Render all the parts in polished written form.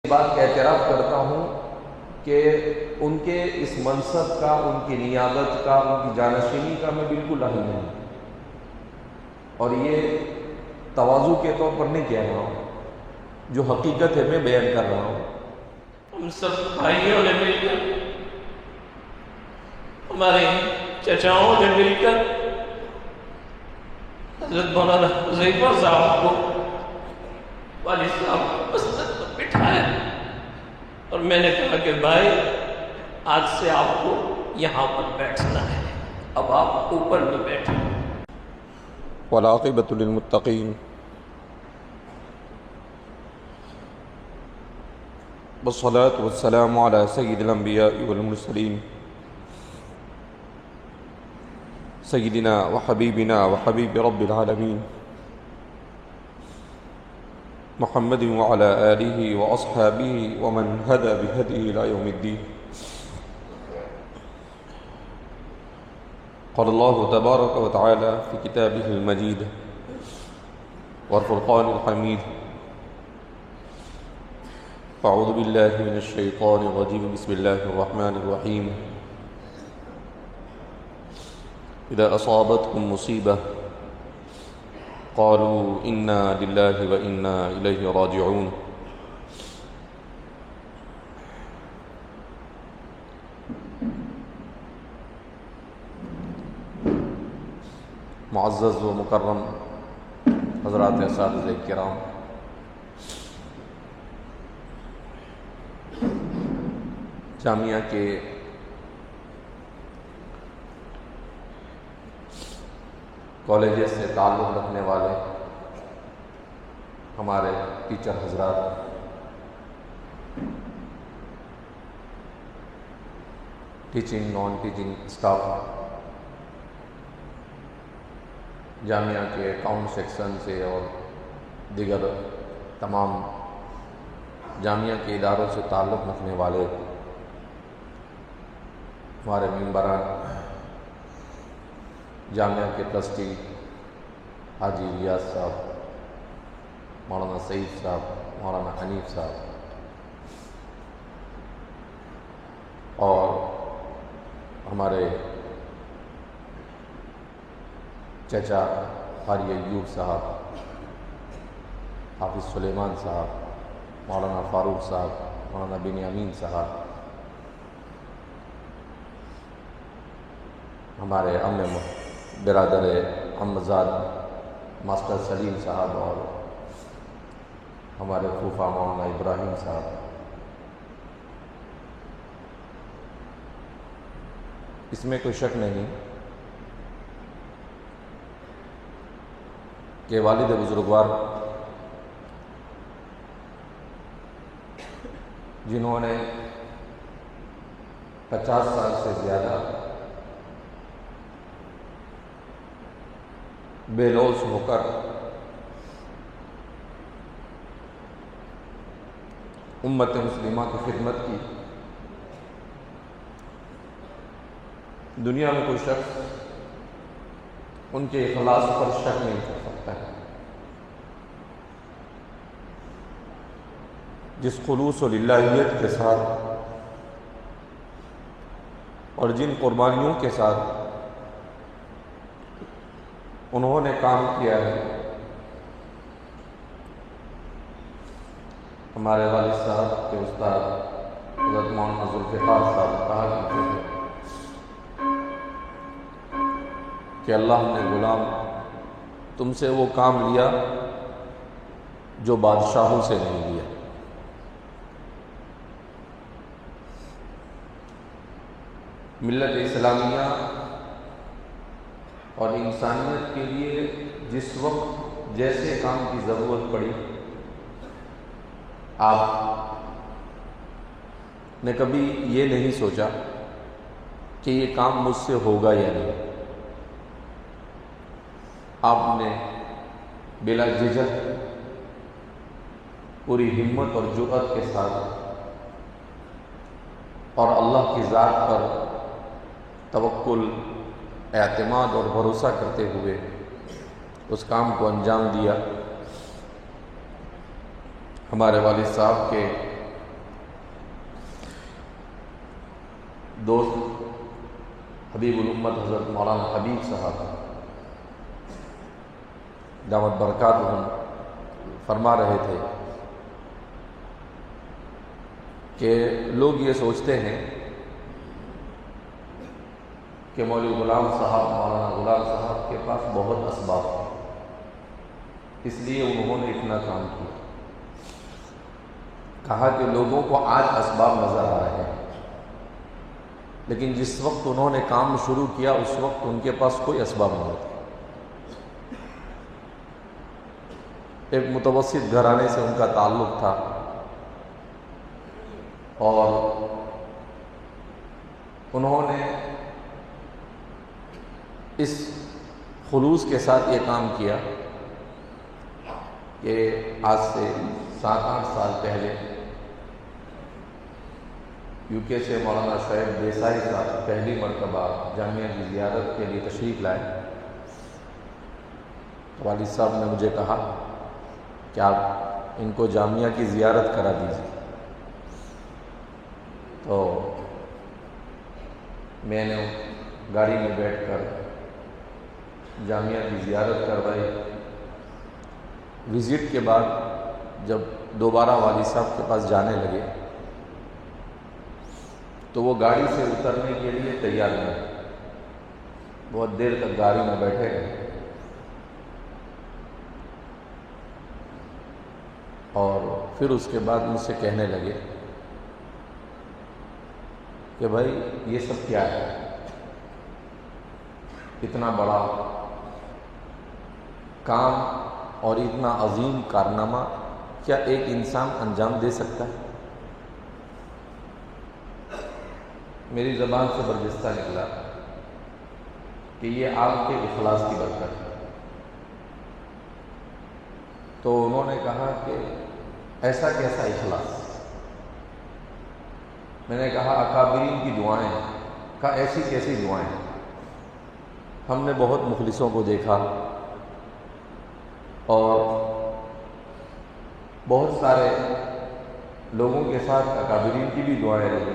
بات کا اعتراف کرتا ہوں کہ ان کے اس منصب کا، ان کی نیابت کا، ان کی جانشینی کا میں بالکل اہل نہیں، اور یہ تواضع کے طور پر نہیں کہہ رہا ہوں، جو حقیقت ہے میں بیان کر رہا ہوں۔ ہم سب بھائیوں نے مل کر، ہمارے چچاؤں نے مل کر حضرت مولانا حذیفہ صاحب کو، والد صاحب کو مسند پر بٹھایا، اور میں نے کہا کہ بھائی آج سے آپ کو یہاں پر بیٹھنا ہے، اب آپ اوپر میں بیٹھیں۔ والعاقبۃ للمتقین، والصلاة والسلام علی سید الانبیاء والمرسلین، سیدنا وحبیبنا وحبیب رب العالمین محمد وعلی آلہ واصحابہ ومن ہدی بہدیہ الی یوم الدین۔ قال اللہ تبارک وتعالی فی کتابہ المجید والفرقان الحمید، اعوذ باللہ من الشیطان الرجیم، بسم اللہ الرحمن الرحیم۔ اذا اصابتکم مصیبہ قالوا انا للہ وانا الیہ راجعون۔ معزز و مکرم حضرات اساتذہ کرام، جامعہ کے کالجز سے تعلق رکھنے والے ہمارے ٹیچر حضرات، ٹیچنگ نان ٹیچنگ اسٹاف، جامعہ کے اکاؤنٹ سیکشن سے اور دیگر تمام جامعہ کے اداروں سے تعلق رکھنے والے ہمارے ممبران، جامعہ کے ٹرسٹی حاجی ریاض صاحب، مولانا سعید صاحب، مولانا حنیف صاحب، اور ہمارے چچا قاری ایوب صاحب، حافظ سلیمان صاحب، مولانا فاروق صاحب، مولانا بنیامین صاحب، ہمارے برادر امزاد ماسٹر سلیم صاحب، اور ہمارے پھوپھا مولانا ابراہیم صاحب۔ اس میں کوئی شک نہیں کہ والد بزرگوار جنہوں نے 50 سال سے زیادہ بے لوث ہو کر امت مسلمہ کی خدمت کی، دنیا میں کوئی شخص ان کے اخلاص پر شک نہیں کر سکتا ہے۔ جس خلوص و للہیت کے ساتھ اور جن قربانیوں کے ساتھ انہوں نے کام کیا ہے، ہمارے والد صاحب کے استاد حضرت مولانا ذوالفقار صاحب کہا کرتے تھے کہ اللہ نے غلام تم سے وہ کام لیا جو بادشاہوں سے نہیں لیا۔ ملت اسلامیہ اور انسانیت کے لیے جس وقت جیسے کام کی ضرورت پڑی، آپ نے کبھی یہ نہیں سوچا کہ یہ کام مجھ سے ہوگا یا نہیں۔ آپ نے بلا جھجک پوری ہمت اور جرأت کے ساتھ اور اللہ کی ذات پر توکل، اعتماد اور بھروسہ کرتے ہوئے اس کام کو انجام دیا۔ ہمارے والد صاحب کے دوست حبیب الامت حضرت مولانا حبیب صاحب دامت برکاتہم فرما رہے تھے کہ لوگ یہ سوچتے ہیں کہ مولوی غلام صاحب مولانا غلام صاحب کے پاس بہت اسباب ہیں، اس لیے انہوں نے اتنا کام کیا۔ کہا کہ لوگوں کو آج اسباب نظر آ رہے ہیں، لیکن جس وقت انہوں نے کام شروع کیا اس وقت ان کے پاس کوئی اسباب نہیں تھے۔ ایک متوسط گھرانے سے ان کا تعلق تھا اور انہوں نے اس خلوص کے ساتھ یہ کام کیا کہ آج سے 7-8 سال پہلے یو کے سے مولانا شعیب دیسائی صاحب پہلی مرتبہ جامعہ کی زیارت کے لیے تشریف لائے۔ والد صاحب نے مجھے کہا کہ آپ ان کو جامعہ کی زیارت کرا دیجیے، تو میں نے گاڑی میں بیٹھ کر جامعہ کی زیارت کروائی۔ وزٹ کے بعد جب دوبارہ والد صاحب کے پاس جانے لگے تو وہ گاڑی سے اترنے کے لیے تیار نہیں، بہت دیر تک گاڑی میں بیٹھے رہے اور پھر اس کے بعد مجھ سے کہنے لگے کہ بھائی یہ سب کیا ہے، اتنا بڑا کام اور اتنا عظیم کارنامہ کیا ایک انسان انجام دے سکتا ہے؟ میری زبان سے برجستہ نکلا کہ یہ آپ کے اخلاص کی برکت ہے۔ تو انہوں نے کہا کہ ایسا کیسا اخلاص؟ میں نے کہا اکابرین کی دعائیں۔ کہا ایسی کیسی دعائیں؟ ہم نے بہت مخلصوں کو دیکھا اور بہت سارے لوگوں کے ساتھ اکابرین کی بھی دعائیں رہی،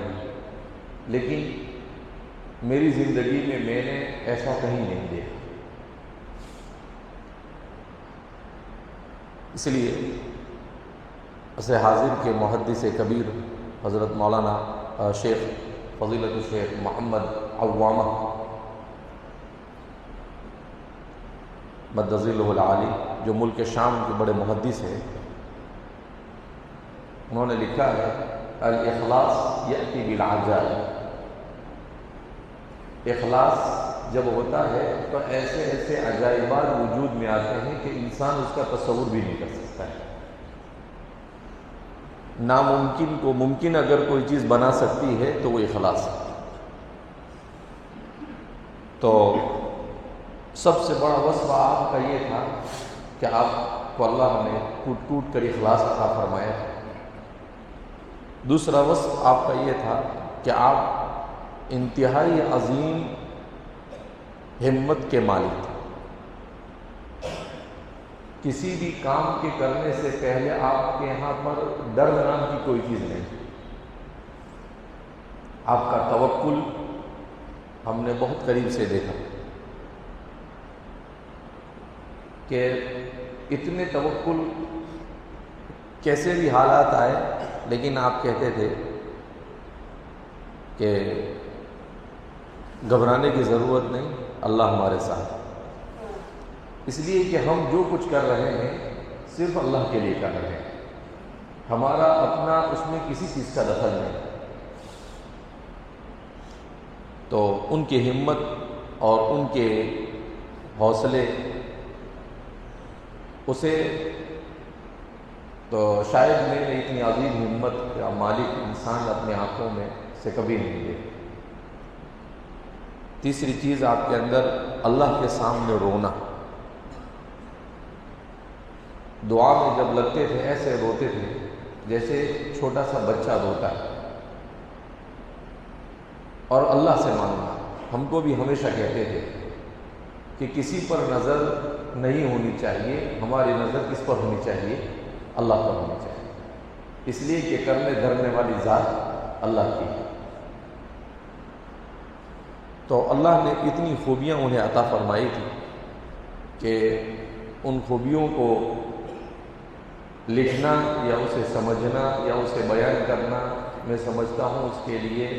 لیکن میری زندگی میں نے ایسا کہیں نہیں دیکھا۔ اس لیے اسے حاضر کے محدث کبیر حضرت مولانا شیخ فضیلت الشیخ محمد عوامہ مد ظلہ العالی، جو ملک شام کے بڑے محدث ہیں، انہوں نے لکھا ہے الاخلاص یأتی بالعجائب۔ اخلاص جب ہوتا ہے تو ایسے ایسے عجائبات وجود میں آتے ہیں کہ انسان اس کا تصور بھی نہیں کر سکتا ہے۔ ناممکن کو ممکن اگر کوئی چیز بنا سکتی ہے تو وہ اخلاص ہے۔ تو سب سے بڑا وصف آپ کا یہ تھا کہ آپ کو اللہ نے ٹوٹ ٹوٹ کر اخلاص عطا فرمایا ہے۔ دوسرا وصف آپ کا یہ تھا کہ آپ انتہائی عظیم ہمت کے مالک تھے۔ کسی بھی کام کے کرنے سے پہلے آپ کے یہاں پر ڈر نام کی کوئی چیز نہیں، آپ کا توکل ہم نے بہت قریب سے دیکھا کہ اتنے توکل کیسے بھی حالات آئے لیکن آپ کہتے تھے کہ گھبرانے کی ضرورت نہیں، اللہ ہمارے ساتھ۔ اس لیے کہ ہم جو کچھ کر رہے ہیں صرف اللہ کے لیے کر رہے ہیں، ہمارا اپنا اس میں کسی چیز کا دخل نہیں۔ تو ان کی ہمت اور ان کے حوصلے اسے تو شاید میں نے اتنی عظیم ہمت کا مالک انسان اپنے آنکھوں میں سے کبھی نہیں دیکھا۔ تیسری چیز آپ کے اندر اللہ کے سامنے رونا۔ دعا میں جب لگتے تھے ایسے روتے تھے جیسے چھوٹا سا بچہ روتا ہے، اور اللہ سے مانگنا۔ ہم کو بھی ہمیشہ کہتے تھے کہ کسی پر نظر نہیں ہونی چاہیے، ہماری نظر کس پر ہونی چاہیے؟ اللہ پر ہونی چاہیے، اس لیے کہ کرنے دھرنے والی ذات اللہ کی ہے۔ تو اللہ نے اتنی خوبیاں انہیں عطا فرمائی تھی کہ ان خوبیوں کو لکھنا یا اسے سمجھنا یا اسے بیان کرنا میں سمجھتا ہوں اس کے لیے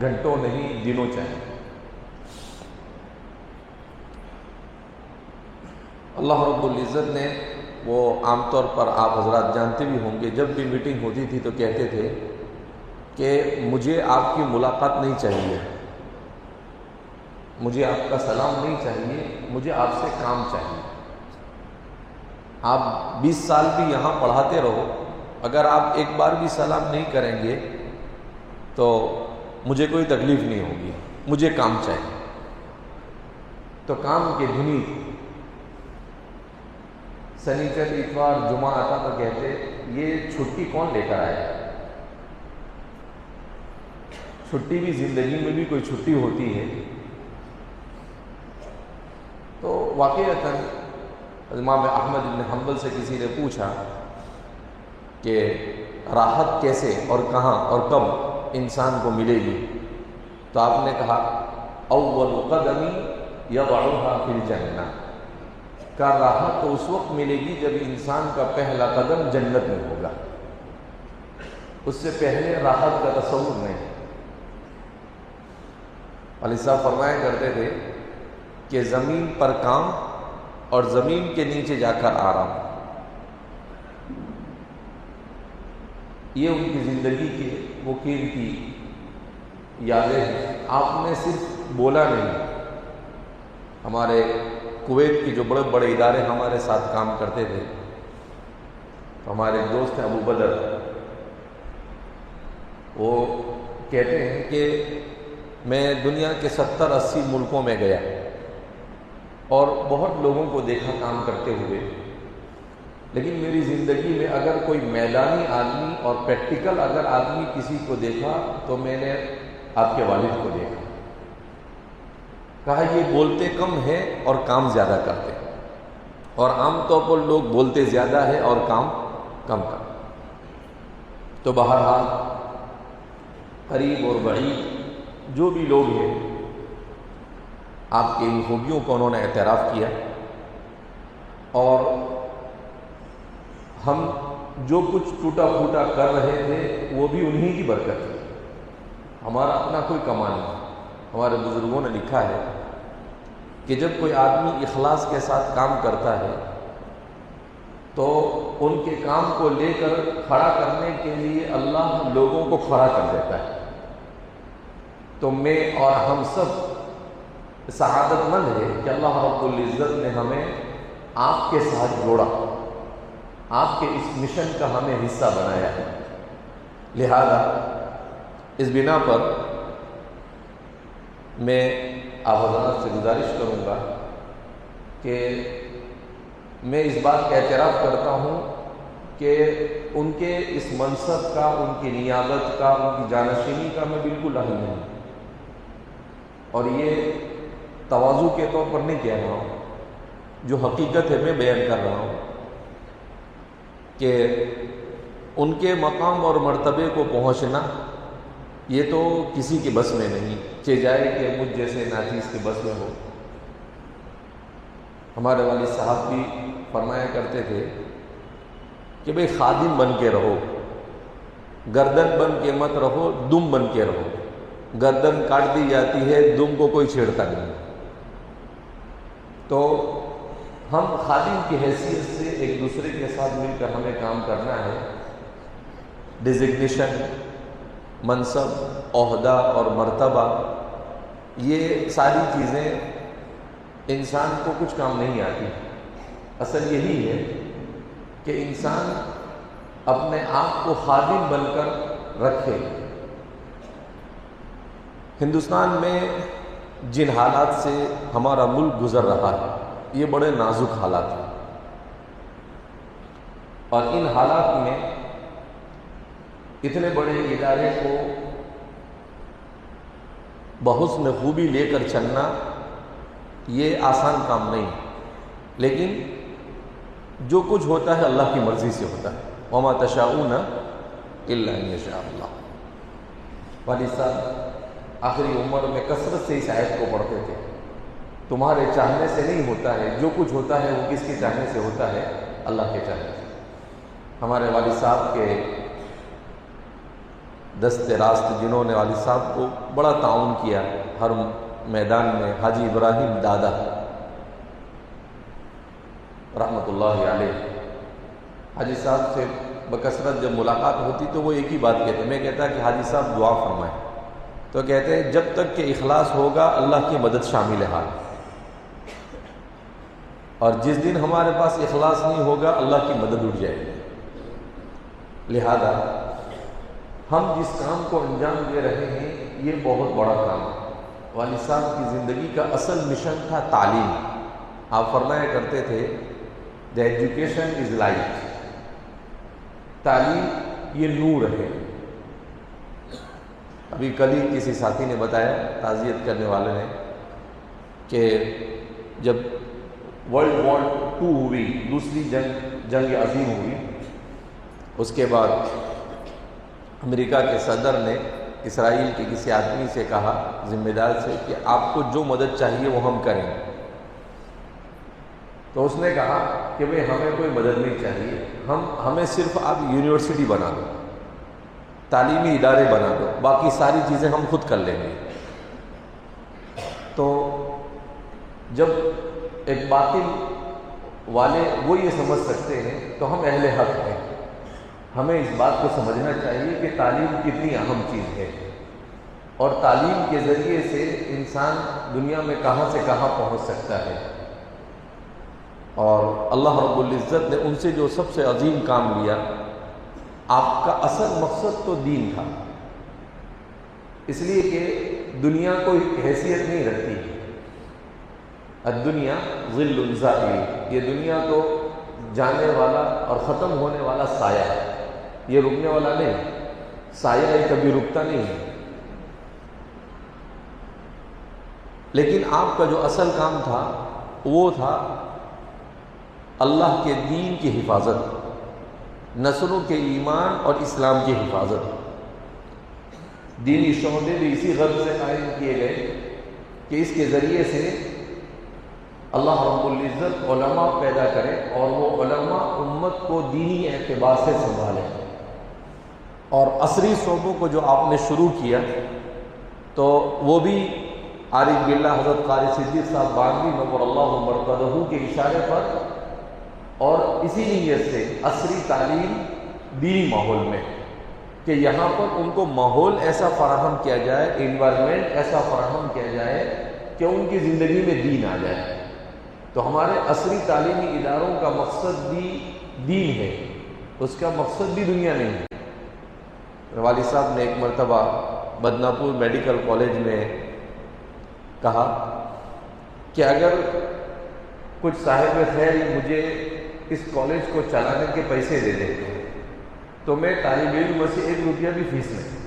گھنٹوں نہیں دنوں چاہیے۔ اللہ رب العزت نے، وہ عام طور پر آپ حضرات جانتے بھی ہوں گے، جب بھی میٹنگ ہوتی تھی تو کہتے تھے کہ مجھے آپ کی ملاقات نہیں چاہیے، مجھے آپ کا سلام نہیں چاہیے، مجھے آپ سے کام چاہیے۔ آپ 20 سال بھی یہاں پڑھاتے رہو، اگر آپ ایک بار بھی سلام نہیں کریں گے تو مجھے کوئی تکلیف نہیں ہوگی، مجھے کام چاہیے۔ تو کام کے دھنی سنیچر اتوار جمعہ آتا تو کہتے یہ چھٹی کون لے کر آئے؟ چھٹی بھی زندگی میں بھی کوئی چھٹی ہوتی ہے۔ تو واقعتاً امام احمد بن حنبل سے کسی نے پوچھا کہ راحت کیسے اور کہاں اور کب انسان کو ملے گی؟ تو آپ نے کہا اول قدم یضعها فی الجنہ، کا راحت تو اس وقت ملے گی جب انسان کا پہلا قدم جنت میں ہوگا، اس سے پہلے راحت کا تصور نہیں۔ علی صاحب فرمایا کرتے تھے کہ زمین پر کام اور زمین کے نیچے جا کر آرام، یہ ان کی زندگی کے وہ قیمتی یادیں ہیں۔ آپ نے صرف بولا نہیں، ہمارے کویت کے جو بڑے بڑے ادارے ہمارے ساتھ کام کرتے تھے، ہمارے دوست ہیں ابو بدر، وہ کہتے ہیں کہ میں دنیا کے 70-80 ملکوں میں گیا اور بہت لوگوں کو دیکھا کام کرتے ہوئے، لیکن میری زندگی میں اگر کوئی میدانی آدمی اور پریکٹیکل اگر آدمی کسی کو دیکھا تو میں نے آپ کے والد کو دیکھا۔ کہا یہ بولتے کم ہیں اور کام زیادہ کرتے ہیں، اور عام طور پر لوگ بولتے زیادہ ہے اور کام کم کرتے۔ تو بہرحال قریب اور بعید جو بھی لوگ ہیں، آپ کی ان خوبیوں کو انہوں نے اعتراف کیا، اور ہم جو کچھ ٹوٹا پھوٹا کر رہے تھے وہ بھی انہی کی برکت ہے، ہمارا اپنا کوئی کمال نہیں۔ ہمارے بزرگوں نے لکھا ہے کہ جب کوئی آدمی اخلاص کے ساتھ کام کرتا ہے تو ان کے کام کو لے کر کھڑا کرنے کے لیے اللہ لوگوں کو کھڑا کر دیتا ہے۔ تو میں اور ہم سب سعادت مند ہے کہ اللہ رب العزت نے ہمیں آپ کے ساتھ جوڑا، آپ کے اس مشن کا ہمیں حصہ بنایا ہے۔ لہذا اس بنا پر میں آپ حضرات سے گزارش کروں گا کہ میں اس بات کا اعتراف کرتا ہوں کہ ان کے اس منصب کا، ان کی نیابت کا، ان کی جانشینی کا میں بالکل اہل نہیں، اور یہ تواضع کے طور پر نہیں کہہ رہا ہوں، جو حقیقت ہے میں بیان کر رہا ہوں کہ ان کے مقام اور مرتبے کو پہنچنا یہ تو کسی کے بس میں نہیں، چہ جائے کہ مجھ جیسے ناچیز کے بس میں ہو۔ ہمارے والد صاحب بھی فرمایا کرتے تھے کہ بھئی خادم بن کے رہو، گردن بن کے مت رہو، دم بن کے رہو۔ گردن کاٹ دی جاتی ہے، دم کو کوئی چھیڑتا نہیں۔ تو ہم خادم کی حیثیت سے ایک دوسرے کے ساتھ مل کر ہمیں کام کرنا ہے۔ ڈیزگنیشن، منصب، عہدہ اور مرتبہ، یہ ساری چیزیں انسان کو کچھ کام نہیں آتی۔ اصل یہی ہے کہ انسان اپنے آپ کو خادم بن کر رکھے۔ ہندوستان میں جن حالات سے ہمارا ملک گزر رہا ہے یہ بڑے نازک حالات ہیں، اور ان حالات میں اتنے بڑے ادارے کو بحسن خوبی لے کر چلنا یہ آسان کام نہیں، لیکن جو کچھ ہوتا ہے اللہ کی مرضی سے ہوتا ہے۔ وَمَا تَشَاءُونَ إِلَّا أَن يَشَاءَ اللَّهُ۔ والد صاحب آخری عمر میں کثرت سے اس آیت کو پڑھتے تھے، تمہارے چاہنے سے نہیں ہوتا ہے، جو کچھ ہوتا ہے وہ کس کے چاہنے سے ہوتا ہے؟ اللہ کے چاہنے سے۔ ہمارے والد صاحب کے دست راست جنہوں نے والد صاحب کو بڑا تعاون کیا ہر میدان میں، حاجی ابراہیم دادا رحمۃ اللہ علیہ، حاجی صاحب سے بکثرت جب ملاقات ہوتی تو وہ ایک ہی بات کہتے، میں کہتا کہ حاجی صاحب دعا فرمائیں، تو کہتے ہیں جب تک کہ اخلاص ہوگا اللہ کی مدد شامل حال، اور جس دن ہمارے پاس اخلاص نہیں ہوگا اللہ کی مدد اٹھ جائے گی۔ لہذا ہم جس کام کو انجام دے رہے ہیں یہ بہت بڑا کام ہے۔ والد صاحب کی زندگی کا اصل مشن تھا تعلیم۔ آپ فرمایا کرتے تھے the education is light، تعلیم یہ نور ہے۔ ابھی کل ہی کسی ساتھی نے بتایا، تعزیت کرنے والے نے، کہ جب ورلڈ وار 2 ہوئی، دوسری جنگ عظیم ہوئی، اس کے بعد امریکہ کے صدر نے اسرائیل کے کسی آدمی سے کہا، ذمہ دار سے، کہ آپ کو جو مدد چاہیے وہ ہم کریں گے۔ تو اس نے کہا کہ بھئی ہمیں کوئی مدد نہیں چاہیے، ہمیں صرف آپ یونیورسٹی بنا دو، تعلیمی ادارے بنا دو، باقی ساری چیزیں ہم خود کر لیں گے۔ تو جب ایک باطل والے وہ یہ سمجھ سکتے ہیں تو ہم اہل حق ہیں، ہمیں اس بات کو سمجھنا چاہیے کہ تعلیم کتنی اہم چیز ہے، اور تعلیم کے ذریعے سے انسان دنیا میں کہاں سے کہاں پہنچ سکتا ہے۔ اور اللہ رب العزت نے ان سے جو سب سے عظیم کام لیا، آپ کا اصل مقصد تو دین تھا، اس لیے کہ دنیا کوئی حیثیت نہیں رکھتی، الدنیا ظل زائل، یہ دنیا تو جانے والا اور ختم ہونے والا سایہ ہے، یہ رکنے والا نہیں، سایہ یہ کبھی رکتا نہیں ہے۔ لیکن آپ کا جو اصل کام تھا وہ تھا اللہ کے دین کی حفاظت، نسلوں کے ایمان اور اسلام کی حفاظت۔ دینی شعبے بھی اسی غرض سے قائم کیے گئے کہ اس کے ذریعے سے اللہ رب العزت علماء پیدا کرے، اور وہ علماء امت کو دینی اعتبار سے سنبھالیں۔ اور عصری شعبوں کو جو آپ نے شروع کیا تو وہ بھی عارف باللہ حضرت قاری صدیق صاحب بانوی نور اللہ مرقدہ کے اشارے پر، اور اسی نیت سے عصری تعلیم دینی ماحول میں، کہ یہاں پر ان کو ماحول ایسا فراہم کیا جائے، انوائرمنٹ ایسا فراہم کیا جائے کہ ان کی زندگی میں دین آ جائے۔ تو ہمارے عصری تعلیمی اداروں کا مقصد بھی دین ہے، اس کا مقصد بھی دنیا نہیں ہے۔ والد صاحب نے ایک مرتبہ بدناپور میڈیکل کالج میں کہا کہ اگر کچھ صاحب خیر مجھے اس کالج کو چلانے کے پیسے دے دے تو میں طالب علم سے 1 روپیہ بھی فیس نہیں،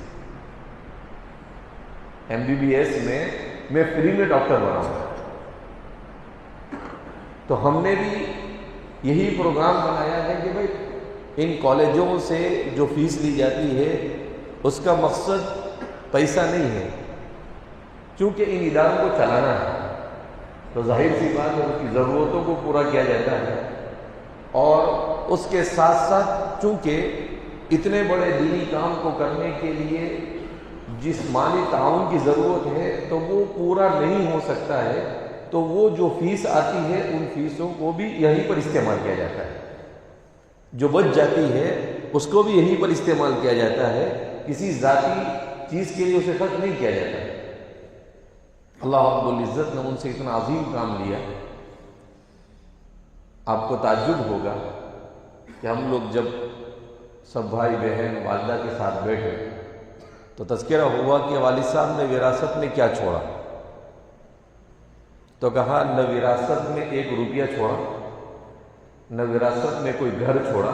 MBBS میں فری میں ڈاکٹر بناؤں گا۔ تو ہم نے بھی یہی پروگرام بنایا ہے کہ بھائی ان کالجوں سے جو فیس لی جاتی ہے اس کا مقصد پیسہ نہیں ہے، چونکہ ان اداروں کو چلانا ہے تو ظاہر سی بات ہے ان کی ضرورتوں کو پورا کیا جاتا ہے، اور اس کے ساتھ ساتھ چونکہ اتنے بڑے دینی کام کو کرنے کے لیے جس مالی تعاون کی ضرورت ہے تو وہ پورا نہیں ہو سکتا ہے، تو وہ جو فیس آتی ہے ان فیسوں کو بھی یہیں پر استعمال کیا جاتا ہے، جو بچ جاتی ہے اس کو بھی یہیں پر استعمال کیا جاتا ہے، کسی ذاتی چیز کے لیے اسے خرچ نہیں کیا جاتا ہے۔ اللہ رب العزت نے ان سے اتنا عظیم کام لیا، آپ کو تعجب ہوگا کہ ہم لوگ جب سب بھائی بہن والدہ کے ساتھ بیٹھے تو تذکرہ ہوا کہ والد صاحب نے وراثت میں کیا چھوڑا، تو کہا نہ وراثت میں 1 روپیہ چھوڑا، نہ وراثت میں کوئی گھر چھوڑا،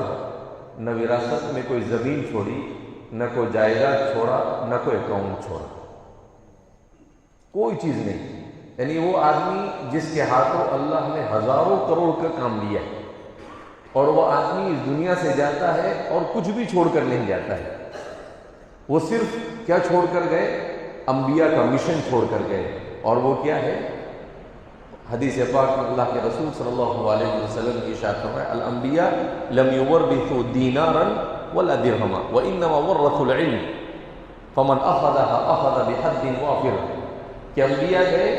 نہ وراثت میں کوئی زمین چھوڑی، نہ کوئی جائیداد چھوڑا، نہ کوئی اکاؤنٹ چھوڑا، کوئی چیز نہیں۔ یعنی وہ آدمی جس کے ہاتھوں اللہ نے ہزاروں کروڑ کا کام لیا ہے، اور وہ آدمی اس دنیا سے جاتا ہے اور کچھ بھی چھوڑ کر نہیں جاتا ہے، وہ صرف کیا چھوڑ کر گئے؟ انبیاء کا مشن چھوڑ کر گئے، اور وہ کیا ہے؟ حدیث پاک میں اللہ کے رسول صلی اللہ علیہ وسلم کی ارشاد فرمایا الانبیاء لم یورثوا دینارا ولا درہما وانما ورثوا العلم فمن اخذها اخذ بحد وافر، کہ انبیاء گئے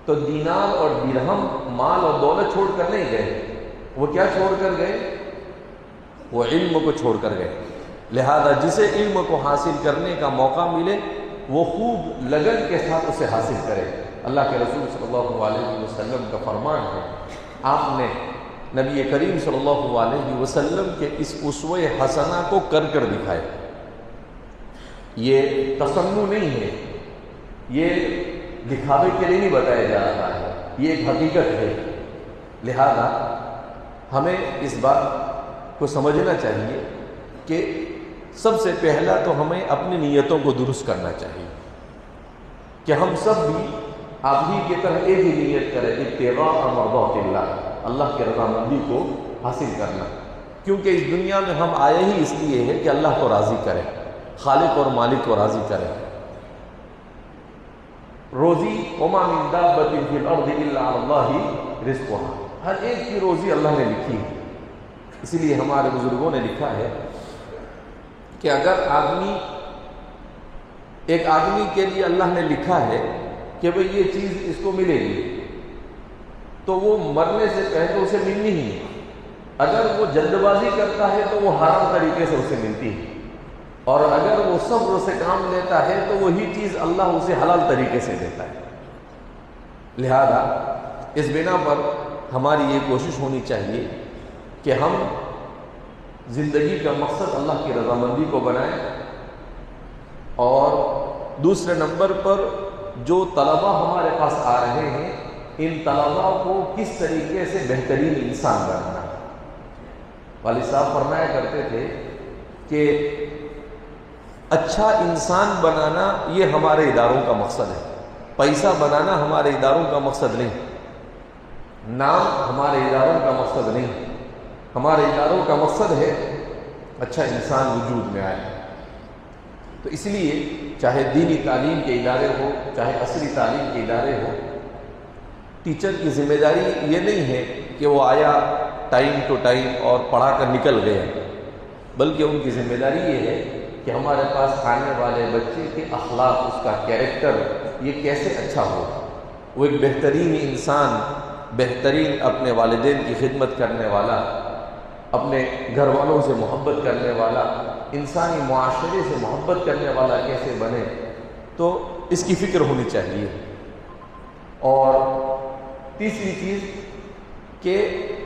تو دینار اور درہم مال اور دولت چھوڑ کر نہیں گئے، وہ کیا چھوڑ کر گئے؟ وہ علم کو چھوڑ کر گئے۔ لہذا جسے علم کو حاصل کرنے کا موقع ملے وہ خوب لگن کے ساتھ اسے حاصل کرے۔ اللہ کے رسول صلی اللہ علیہ وسلم کا فرمان ہے، آپ نے نبی کریم صلی اللہ علیہ وسلم کے اس اسوہ حسنہ کو کر کر دکھائے۔ یہ تصنع نہیں ہے، یہ دکھاوے کے لیے نہیں بتایا جا رہا ہے، یہ ایک حقیقت ہے۔ لہذا ہمیں اس بات کو سمجھنا چاہیے کہ سب سے پہلا تو ہمیں اپنی نیتوں کو درست کرنا چاہیے کہ ہم سب بھی آپ ہی کی طرح ایک ہی نیت کریں، ابتغاء مرضات اللہ، اللہ کی رضامندی کو حاصل کرنا، کیونکہ اس دنیا میں ہم آئے ہی اس لیے ہے کہ اللہ کو راضی کریں، خالق اور مالک کو راضی کریں۔ روزی وما من دابۃ فی الارض الا علی اللہ رزقها، ہر ایک کی روزی اللہ نے لکھی ہے۔ اسی لیے ہمارے بزرگوں نے لکھا ہے کہ اگر ایک آدمی کے لیے اللہ نے لکھا ہے کہ بھئی یہ چیز اس کو ملے گی، تو وہ مرنے سے پہلے اسے ملنی ہی ہے۔ اگر وہ جلد بازی کرتا ہے تو وہ حرام طریقے سے اسے ملتی ہے، اور اگر وہ صبر سے کام لیتا ہے تو وہی چیز اللہ اسے حلال طریقے سے دیتا ہے۔ لہذا اس بنا پر ہماری یہ کوشش ہونی چاہیے کہ ہم زندگی کا مقصد اللہ کی رضامندی کو بنائیں، اور دوسرے نمبر پر جو طلباء ہمارے پاس آ رہے ہیں ان طلباء کو کس طریقے سے بہترین انسان بنانا۔ والد صاحب فرمایا کرتے تھے کہ اچھا انسان بنانا یہ ہمارے اداروں کا مقصد ہے، پیسہ بنانا ہمارے اداروں کا مقصد نہیں، نام ہمارے اداروں کا مقصد نہیں، ہمارے اداروں کا مقصد ہے اچھا انسان وجود میں آئے۔ تو اس لیے چاہے دینی تعلیم کے ادارے ہو، چاہے عصری تعلیم کے ادارے ہو، ٹیچر کی ذمہ داری یہ نہیں ہے کہ وہ آیا ٹائم ٹو ٹائم اور پڑھا کر نکل گیا، بلکہ ان کی ذمہ داری یہ ہے کہ ہمارے پاس آنے والے بچے کے اخلاق، اس کا کیریکٹر یہ کیسے اچھا ہو، وہ ایک بہترین انسان، بہترین اپنے والدین کی خدمت کرنے والا، اپنے گھر والوں سے محبت کرنے والا، انسانی معاشرے سے محبت کرنے والا کیسے بنے، تو اس کی فکر ہونی چاہیے۔ اور تیسری چیز کہ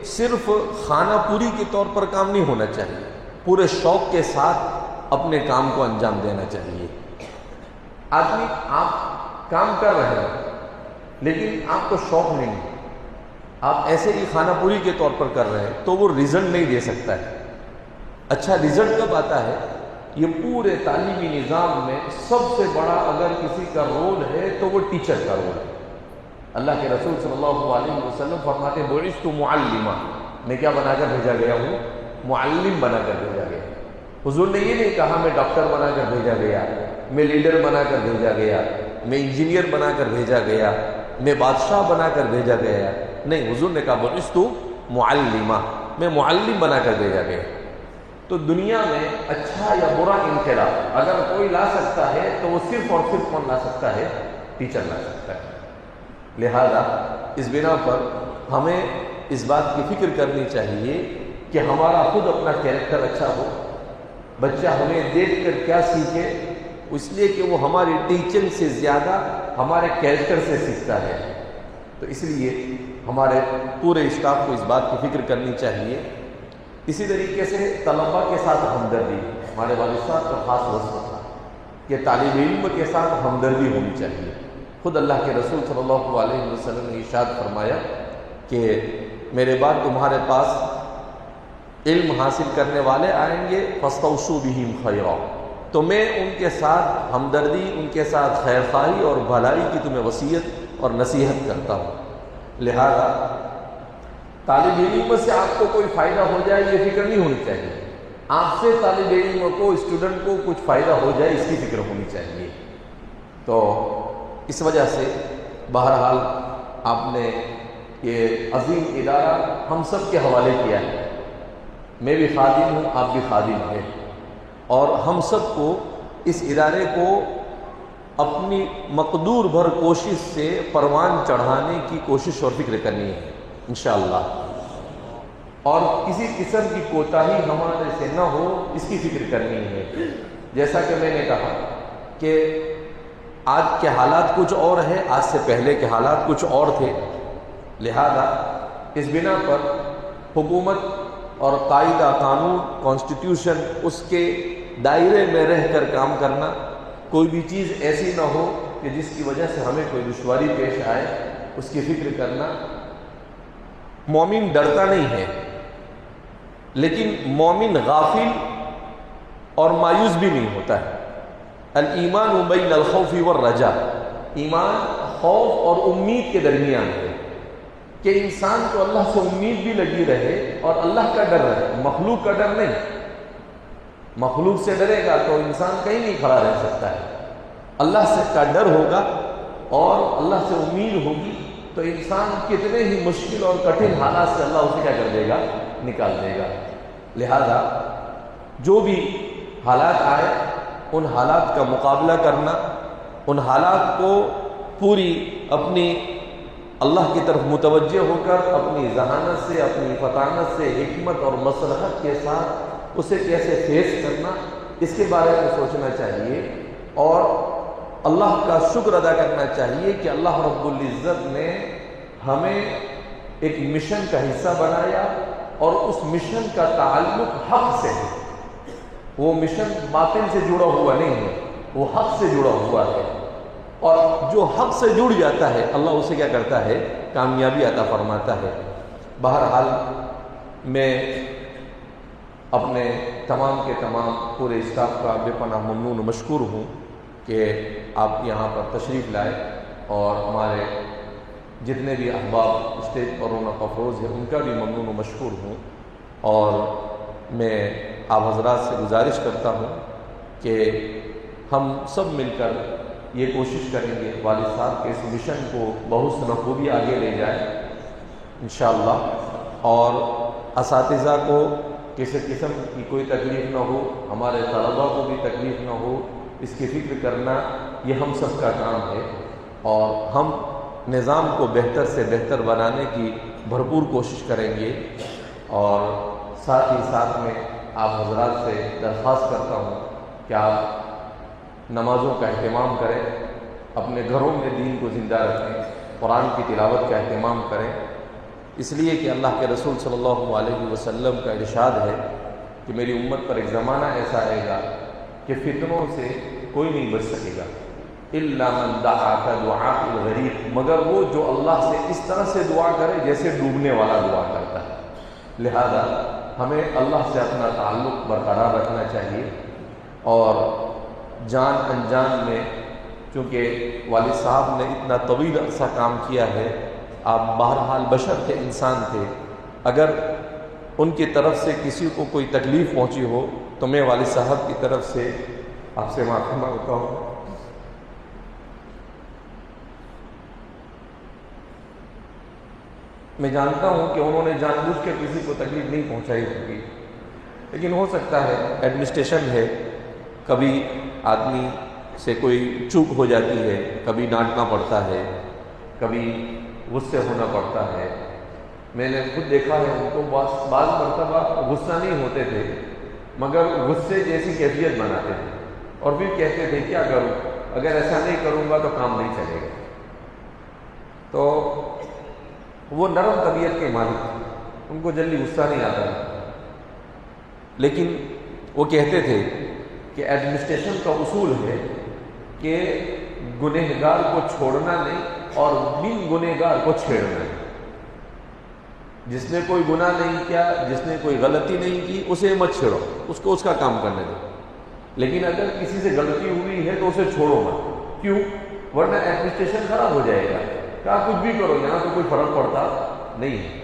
صرف خانہ پوری کے طور پر کام نہیں ہونا چاہیے، پورے شوق کے ساتھ اپنے کام کو انجام دینا چاہیے۔ آدمی آپ کام کر رہے ہیں لیکن آپ کو شوق نہیں ہے، آپ ایسے ہی خانہ پوری کے طور پر کر رہے ہیں تو وہ رزلٹ نہیں دے سکتا ہے۔ اچھا رزلٹ کب آتا ہے؟ یہ پورے تعلیمی نظام میں سب سے بڑا اگر کسی کا رول ہے تو وہ ٹیچر کا رول ہے۔ اللہ کے رسول صلی اللہ علیہ وسلم فرماتے ہیں بعثت معلما، میں کیا بنا کر بھیجا گیا ہوں؟ معلم بنا کر بھیجا گیا۔ حضور نے یہ نہیں کہا میں ڈاکٹر بنا کر بھیجا گیا، میں لیڈر بنا کر بھیجا گیا، میں انجینئر بنا کر بھیجا گیا، میں بادشاہ بنا کر بھیجا گیا، نہیں، حضور نے کہا بعثت معلما، میں معلم بنا کر بھیجا گیا۔ تو دنیا میں اچھا یا برا انقلاب اگر کوئی لا سکتا ہے تو وہ صرف اور صرف کون لا سکتا ہے؟ ٹیچر لا سکتا ہے۔ لہذا اس بنا پر ہمیں اس بات کی فکر کرنی چاہیے کہ ہمارا خود اپنا کیریکٹر اچھا ہو، بچہ ہمیں دیکھ کر کیا سیکھے، اس لیے کہ وہ ہماری ٹیچنگ سے زیادہ ہمارے کیریکٹر سے سیکھتا ہے۔ تو اس لیے ہمارے پورے اسٹاف کو اس بات کی فکر کرنی چاہیے۔ اسی طریقے سے طلباء کے ساتھ ہمدردی، ہمارے والد صاحب کا خاص وصف تھا کہ طالب علم کے ساتھ ہمدردی ہونی چاہیے۔ خود اللہ کے رسول صلی اللہ علیہ وسلم نے ارشاد فرمایا کہ میرے بعد تمہارے پاس علم حاصل کرنے والے آئیں گے فاستوصوا بہم خیرا، تو میں ان کے ساتھ ہمدردی، ان کے ساتھ خیر خواہی اور بھلائی کی تمہیں وصیت اور نصیحت کرتا ہوں۔ لہذا طالب علم سے آپ کو کوئی فائدہ ہو جائے یہ فکر نہیں ہونی چاہیے، آپ سے طالب علم کو، اسٹوڈنٹ کو کچھ فائدہ ہو جائے اس کی فکر ہونی چاہیے۔ تو اس وجہ سے بہرحال آپ نے یہ عظیم ادارہ ہم سب کے حوالے کیا ہے. میں بھی خادم ہوں، آپ بھی خادم ہیں، اور ہم سب کو اس ادارے کو اپنی مقدور بھر کوشش سے پروان چڑھانے کی کوشش اور فکر کرنی ہے انشاءاللہ، اور کسی قسم کی کوتاہی ہمارے سے نہ ہو اس کی فکر کرنی ہے. جیسا کہ میں نے کہا کہ آج کے حالات کچھ اور ہیں، آج سے پہلے کے حالات کچھ اور تھے، لہذا اس بنا پر حکومت اور قاعدہ قانون کانسٹیٹیوشن اس کے دائرے میں رہ کر کام کرنا، کوئی بھی چیز ایسی نہ ہو کہ جس کی وجہ سے ہمیں کوئی دشواری پیش آئے، اس کی فکر کرنا. مومن ڈرتا نہیں ہے، لیکن مومن غافل اور مایوس بھی نہیں ہوتا ہے. الایمان بین الخوف والرجاء، ایمان خوف اور امید کے درمیان ہے کہ انسان کو اللہ سے امید بھی لگی رہے اور اللہ کا ڈر رہے، مخلوق کا ڈر نہیں. مخلوق سے ڈرے گا تو انسان کہیں نہیں کھڑا رہ سکتا ہے. اللہ سے کا ڈر ہوگا اور اللہ سے امید ہوگی تو انسان کتنے ہی مشکل اور کٹھن حالات سے اللہ اسے کیا کر دے گا، نکال دے گا. لہذا جو بھی حالات آئے ان حالات کا مقابلہ کرنا، ان حالات کو پوری اپنی اللہ کی طرف متوجہ ہو کر اپنی ذہانت سے، اپنی فطانت سے، حکمت اور مصلحت کے ساتھ اسے کیسے فیس کرنا، اس کے بارے میں سوچنا چاہیے، اور اللہ کا شکر ادا کرنا چاہیے کہ اللہ رب العزت نے ہمیں ایک مشن کا حصہ بنایا اور اس مشن کا تعلق حق سے ہے. وہ مشن باطل سے جڑا ہوا نہیں ہے، وہ حق سے جڑا ہوا ہے، اور جو حق سے جڑ جاتا ہے اللہ اسے کیا کرتا ہے، کامیابی عطا فرماتا ہے. بہرحال میں اپنے تمام کے تمام پورے اسٹاف کا بے پناہ ممنون و مشکور ہوں کہ آپ یہاں پر تشریف لائے، اور ہمارے جتنے بھی احباب اسٹیج پر رونق افروز ہیں ان کا بھی ممنون و مشکور ہوں. اور میں آپ حضرات سے گزارش کرتا ہوں کہ ہم سب مل کر یہ کوشش کریں گے والد صاحب کے اس مشن کو بحسن خوبی آگے لے جائیں انشاءاللہ، اور اساتذہ کو کسی قسم کی کوئی تکلیف نہ ہو، ہمارے طلباء کو بھی تکلیف نہ ہو، اس کی فکر کرنا یہ ہم سب کا کام ہے، اور ہم نظام کو بہتر سے بہتر بنانے کی بھرپور کوشش کریں گے. اور ساتھ ہی ساتھ میں آپ حضرات سے درخواست کرتا ہوں کہ آپ نمازوں کا اہتمام کریں، اپنے گھروں میں دین کو زندہ رکھیں، قرآن کی تلاوت کا اہتمام کریں، اس لیے کہ اللہ کے رسول صلی اللہ علیہ وسلم کا ارشاد ہے کہ میری امت پر ایک زمانہ ایسا آئے گا کہ فتنوں سے کوئی نہیں بچ سکے گا، الا من دعا دعاء الغریب، مگر وہ جو اللہ سے اس طرح سے دعا کرے جیسے ڈوبنے والا دعا کرتا ہے. لہذا ہمیں اللہ سے اپنا تعلق برقرار رکھنا چاہیے، اور جان انجان میں چونکہ والد صاحب نے اتنا طویل عرصہ کام کیا ہے، آپ بہرحال بشر تھے، انسان تھے، اگر ان کی طرف سے کسی کو کوئی تکلیف پہنچی ہو تو میں والد صاحب کی طرف سے آپ سے معافی مانگتا ہوں. میں جانتا ہوں کہ انہوں نے جان بوجھ کے کسی کو تکلیف نہیں پہنچائی ہوگی، لیکن ہو سکتا ہے ایڈمنسٹریشن ہے، کبھی آدمی سے کوئی چوک ہو جاتی ہے، کبھی ڈانٹنا پڑتا ہے، کبھی غصے ہونا پڑتا ہے. میں نے خود دیکھا ہے ان کو بعض مرتبہ غصہ نہیں ہوتے تھے مگر غصے جیسی کیفیت بناتے تھے، اور پھر کہتے تھے کیا کروں، اگر ایسا نہیں کروں گا تو کام نہیں چلے گا. تو وہ نرم طبیعت کے مالک تھے، ان کو جلدی غصہ نہیں آتا تھا، لیکن وہ کہتے تھے کہ ایڈمنسٹریشن کا اصول ہے کہ گنہگار کو چھوڑنا نہیں اور بن گنہگار کو چھیڑنا نہیں. جس نے کوئی گناہ نہیں کیا، جس نے کوئی غلطی نہیں کی، اسے مت چھیڑو، اس کو اس کا کام کرنے دو. لیکن اگر کسی سے غلطی ہوئی ہے تو اسے چھوڑو مت. کیوں؟ ورنہ ایڈمنسٹریشن خراب ہو جائے گا. کہا کچھ بھی کرو، یہاں تو کوئی فرق پڑتا نہیں ہے.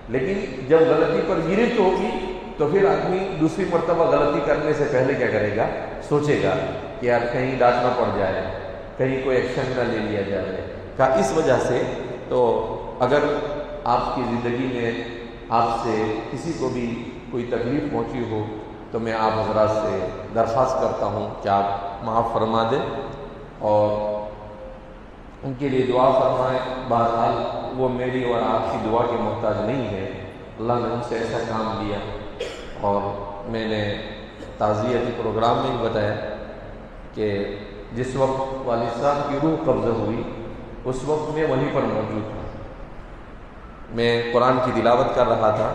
لیکن جب غلطی پر گرفت ہوگی تو پھر آدمی دوسری مرتبہ غلطی کرنے سے پہلے کیا کرے گا، سوچے گا کہ یار کہیں ڈانٹنا پڑ جائے، کہیں کوئی ایکشن نہ لے لیا جائے. کہا اس وجہ سے تو اگر آپ کی زندگی میں آپ سے کسی کو بھی کوئی تکلیف پہنچی ہو تو میں آپ حضرات سے درخواست کرتا ہوں کہ آپ معاف فرما دیں اور ان کے لیے دعا فرمائیں. بہرحال وہ میری اور آپ کی دعا کے محتاج نہیں ہے. اللہ نے ان سے ایسا کام لیا. اور میں نے تعزیتی پروگرام میں بھی بتایا کہ جس وقت والد صاحب کی روح قبض ہوئی اس وقت میں وہیں پر موجود تھا. میں قرآن کی تلاوت کر رہا تھا,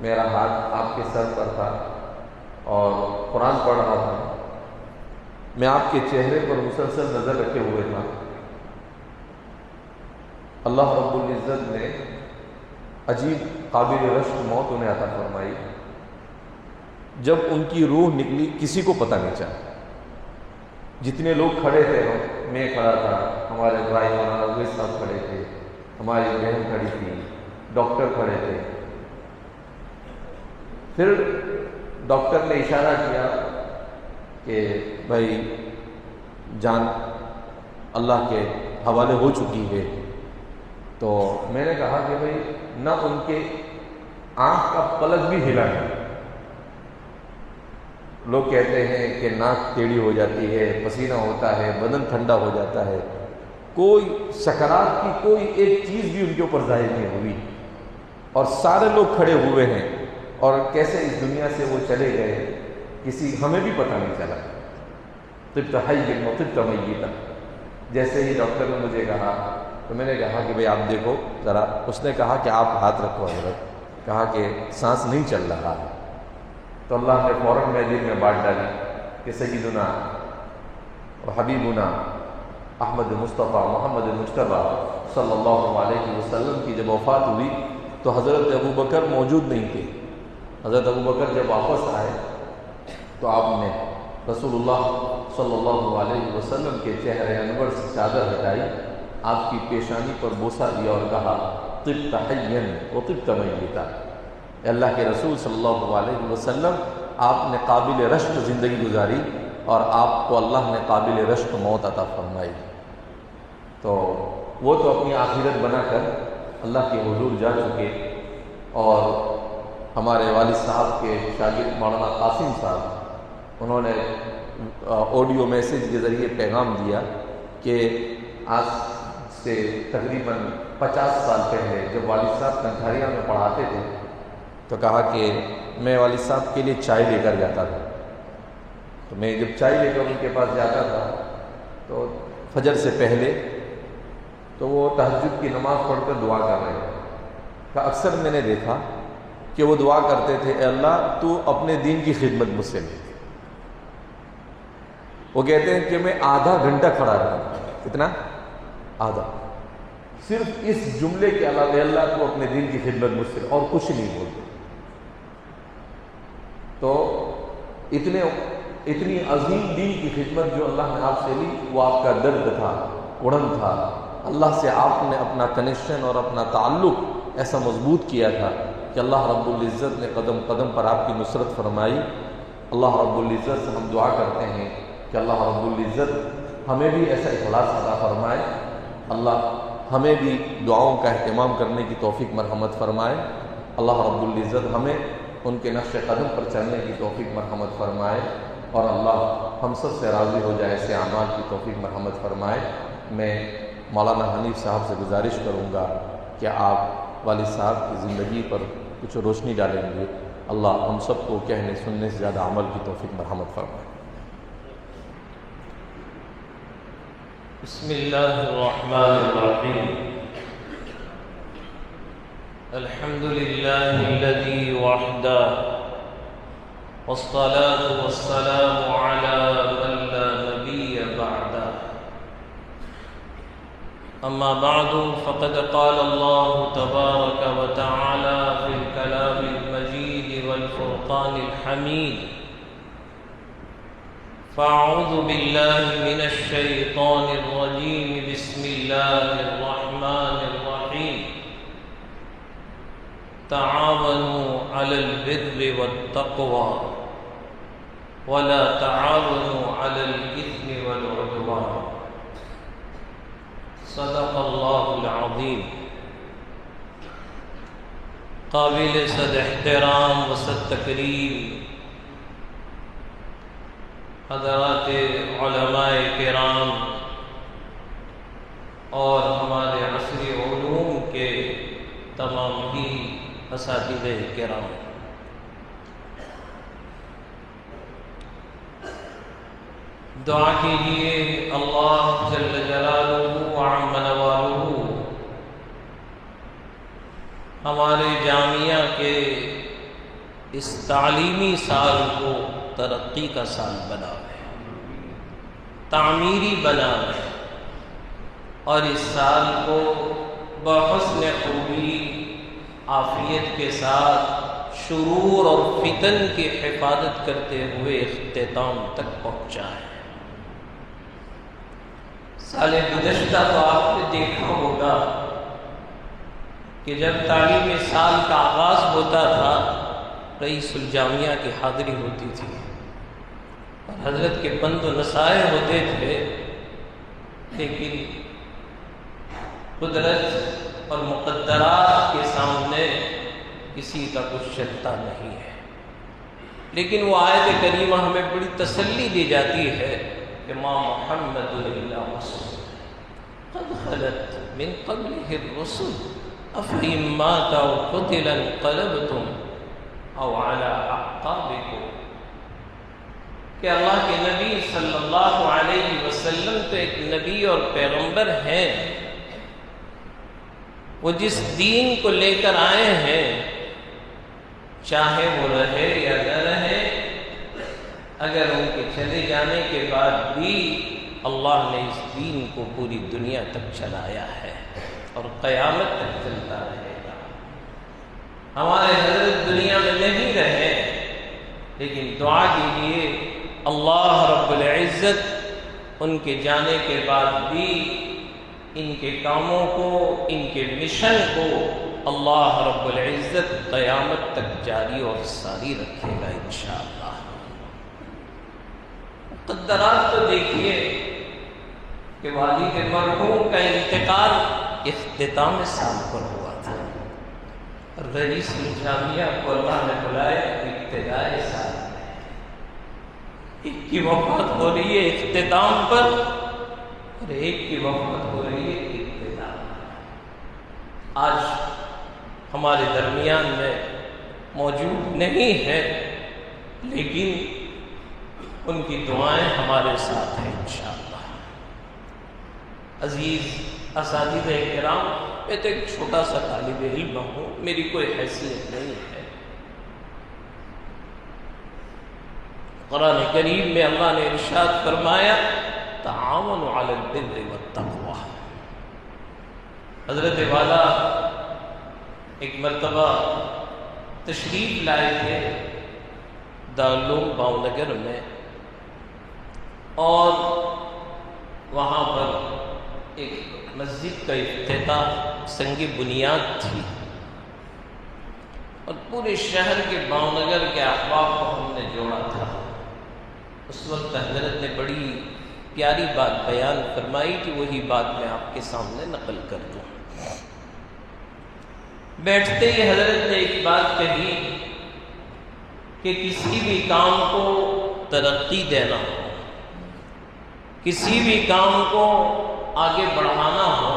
میرا ہاتھ آپ کے سر پر تھا اور قرآن پڑھ رہا تھا. میں آپ کے چہرے پر مسلسل نظر رکھے ہوئے تھا. اللہ رب العزت نے عجیب قابل رشک موت انہیں عطا فرمائی. جب ان کی روح نکلی کسی کو پتہ نہیں چلا. جتنے لوگ کھڑے تھے, میں کھڑا تھا, ہمارے بھائی مولانا صاحب کھڑے تھے, ہماری بہن کھڑی تھی, ڈاکٹر کھڑے تھے. پھر ڈاکٹر نے اشارہ کیا کہ بھائی جان اللہ کے حوالے ہو چکی ہے. تو میں نے کہا کہ بھائی نہ ان کے آنکھ کا پلک بھی ہلا ہے. لوگ کہتے ہیں کہ ناک ٹیڑھی ہو جاتی ہے, پسینہ ہوتا ہے, بدن ٹھنڈا ہو جاتا ہے. کوئی سکرات کی کوئی ایک چیز بھی ان کے اوپر ظاہر نہیں ہوئی اور سارے لوگ کھڑے ہوئے ہیں. اور کیسے اس دنیا سے وہ چلے گئے کسی ہمیں بھی پتہ نہیں چلا. طبت حیا وطبت میتا. جیسے ہی ڈاکٹر نے مجھے کہا تو میں نے کہا کہ بھئی آپ دیکھو ذرا. اس نے کہا کہ آپ ہاتھ رکھو حضرت. کہا کہ سانس نہیں چل رہا ہے. تو اللہ نے فوراً میرے دل میں بات ڈالی کہ سیدنا و حبیبنا احمد مصطفیٰ محمد مجتبیٰ صلی اللہ علیہ وسلم کی جب وفات ہوئی تو حضرت ابوبکر موجود نہیں تھے. حضرت ابوبکر جب واپس آئے تو آپ نے رسول اللہ صلی اللہ علیہ وسلم کے چہرے انور سے چادر ہٹائی, آپ کی پیشانی پر بوسہ دیا اور کہا طبت حیا وطبت میتا. اللہ کے رسول صلی اللہ علیہ وسلم آپ نے قابل رشک زندگی گزاری اور آپ کو اللہ نے قابل رشک موت عطا فرمائی. تو وہ تو اپنی آخرت بنا کر اللہ کے حضور جا چکے. اور ہمارے والد صاحب کے شاگرد مولانا قاسم صاحب انہوں نے آڈیو میسیج کے ذریعے پیغام دیا کہ آج سے تقریباً 50 سال پہلے جب والد صاحب کنٹھاریا میں پڑھاتے تھے تو کہا کہ میں والد صاحب کے لیے چائے لے کر جاتا تھا. تو میں جب چائے لے کر ان کے پاس جاتا تھا تو فجر سے پہلے تو وہ تہجد کی نماز پڑھ کر دعا کر رہے تھے. کہ اکثر میں نے دیکھا کہ وہ دعا کرتے تھے, اے اللہ تو اپنے دین کی خدمت مجھ سے لے. وہ کہتے ہیں کہ میں آدھا گھنٹہ کھڑا رہا. کتنا؟ آدھا. صرف اس جملے کے علاوہ اے اللہ تو اپنے دین کی خدمت مجھ سے, اور کچھ نہیں بولتے. تو اتنی عظیم دین کی خدمت جو اللہ نے آپ سے لی وہ آپ کا درد تھا, اڑن تھا. اللہ سے آپ نے اپنا کنیکشن اور اپنا تعلق ایسا مضبوط کیا تھا کہ اللہ رب العزت نے قدم قدم پر آپ کی نصرت فرمائی. اللہ رب العزت سے ہم دعا کرتے ہیں کہ اللہ رب العزت ہمیں بھی ایسا اخلاص عطا فرمائے. اللہ ہمیں بھی دعاؤں کا اہتمام کرنے کی توفیق مرحمت فرمائے. اللہ رب العزت ہمیں ان کے نقش قدم پر چلنے کی توفیق مرحمت فرمائے. اور اللہ ہم سب سے راضی ہو جائے, ایسے اعمال کی توفیق مرحمت فرمائے. میں مولانا حنیف صاحب سے گزارش کروں گا کہ آپ والد صاحب کی زندگی پر کچھ روشنی ڈالیں گے. اللہ ہم سب کو کہنے سننے سے زیادہ عمل کی توفیق مرحمت فرمائے. بسم اللہ الرحمن الرحیم. الحمد للہ الذی وحدہ والصلاة والسلام على من لا نبی بعدہ. اما بعد فقد قال اللہ تبارک وتعالى في الكلام المجید والفرقان الحمید. فاعوذ باللہ من الشیطان الرجیم. بسم اللہ الرحمن الرحیم. تعاونوا علی البر والتقوى ولا تعاونوا علی الاثم والعدوان. العظیم، قابل صد احترام و صد تکریم حضرات علماء کرام اور ہمارے عصری علوم کے تمام ہی اساتذہ کرام، دعا کیجیے اللہ جل جلالہ وعم نوالہ ہمارے جامعہ کے اس تعلیمی سال کو ترقی کا سال بنائے، تعمیری بنائے، اور اس سال کو بحسن خوبی عافیت کے ساتھ شرور اور فتن کی حفاظت کرتے ہوئے اختتام تک پہنچائے۔ سال گزشتہ تو آپ نے دیکھا ہوگا کہ جب تعلیمی سال کا آغاز ہوتا تھا رئیس الجامعہ کی حاضری ہوتی تھی اور حضرت کے بند و نصائح ہوتے تھے، لیکن قدرت اور مقدرات کے سامنے کسی کا کچھ چلتا نہیں ہے۔ لیکن وہ آیت کریمہ ہمیں بڑی تسلی دی جاتی ہے کہ ما محمد الا رسول قد خلت من قبلہ الرسل افإن مات أو قتل انقلبتم أو على أعقابكم، کہ اللہ کے نبی صلی اللہ علیہ وسلم تو ایک نبی اور پیغمبر ہیں، وہ جس دین کو لے کر آئے ہیں چاہے وہ رہے یا نہ رہے، اگر ان کے چلے جانے کے بعد بھی اللہ نے اس دین کو پوری دنیا تک چلایا ہے اور قیامت تک چلتا رہے گا۔ ہمارے حضرت دنیا میں نہیں رہے، لیکن دعا کیجیے اللہ رب العزت ان کے جانے کے بعد بھی ان کے کاموں کو، ان کے مشن کو اللہ رب العزت قیامت تک جاری اور ساری رکھے گا انشاءاللہ۔ مقدرات تو دیکھیے کہ والد مرحوم کا انتقال اختتام سال پر ہوا تھا، اور رئیس الجامعہ کو اللہ نے بلایا ابتدائے سال میں، ایک کی وفات ہو رہی ہے اختتام پر اور ایک کی وفات ہو رہی ہے ابتداء پر۔ آج ہمارے درمیان میں موجود نہیں ہے، لیکن ان کی دعائیں ہمارے ساتھ ہیں انشاءاللہ۔ عزیز اساتذہ کرام، میں تو ایک چھوٹا سا طالب علم ہوں، میری کوئی حیثیت نہیں ہے۔ قرآن کریم میں اللہ نے ارشاد فرمایا تعاونوا علی البر والتقوی۔ حضرت والا ایک مرتبہ تشریف لائے تھے دارالعلوم بھاؤنگر میں، اور وہاں پر ایک مسجد کا افتتاح سنگ بنیاد تھی، اور پورے شہر کے بھاؤنگر کے احباب کو ہم نے جوڑا تھا۔ اس وقت حضرت نے بڑی پیاری بات بیان فرمائی کہ وہی بات میں آپ کے سامنے نقل کر دوں۔ بیٹھتے ہی حضرت نے ایک بات کہی کہ کسی بھی کام کو ترقی دینا ہو، کسی بھی کام کو آگے بڑھانا ہو،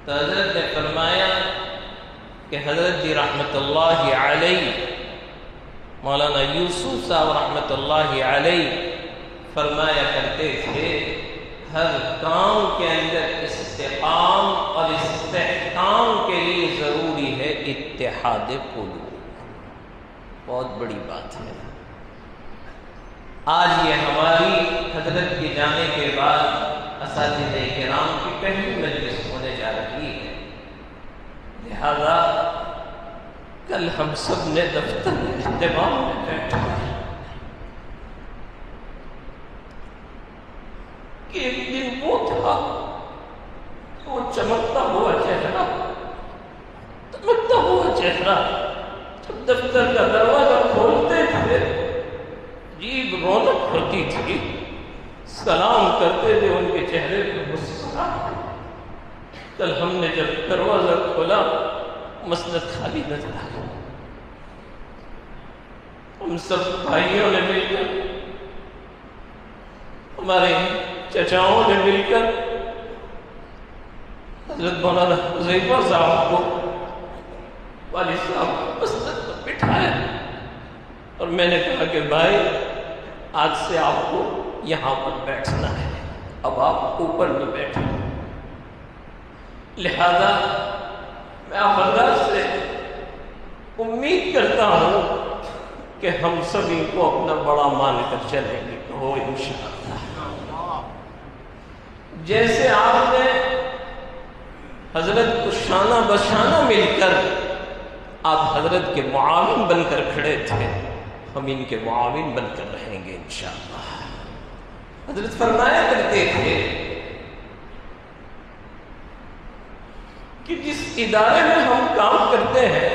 تو حضرت نے فرمایا کہ حضرت جی رحمت اللہ علیہ، مولانا یوسف صاحب رحمت اللہ علیہ فرمایا کرتے تھے ہر کام کے اندر استقام اور استحکام کے لیے ضروری ہے اتحاد قلوب۔ بہت بڑی بات ہے۔ آج یہ ہماری حضرت کے جانے کے بعد اساتذہ کرام کی پہلی مجلس ہونے جا رہی ہے، لہذا کل ہم سب نے دفتر اجتماع میں بیٹھا کہ ایک دن وہ تھا، وہ چمکتا ہوا چہرہ جب دفتر کا دروازہ کھولتے تھے عجیب رونق ہوتی تھی، سلام کرتے تھے ان کے چہرے پہ مسکراہٹ، کل ہم نے جب دروازہ کھولا مسجد خالی نظر آ گئی. ہم سب بھائیوں نے مل کر، ہمارے چچاؤں نے مل کر حضرت مولانا حذیفہ صاحب کو، والد صاحب کو مسجد پر بٹھایا اور میں نے کہا کہ بھائی آج سے آپ کو یہاں پر بیٹھنا ہے، اب آپ اوپر نہ بیٹھیں. لہذا میں آپ اللہ سے امید کرتا ہوں کہ ہم سبھی کو اپنا بڑا مان کر چلیں گے ہو انشاءاللہ. جیسے آپ نے حضرت کو شانہ بشانہ مل کر آپ حضرت کے معاون بن کر کھڑے تھے، ہم ان کے معاون بن کر رہیں گے انشاءاللہ. حضرت فرمایا کرتے تھے کہ جس ادارے میں ہم کام کرتے ہیں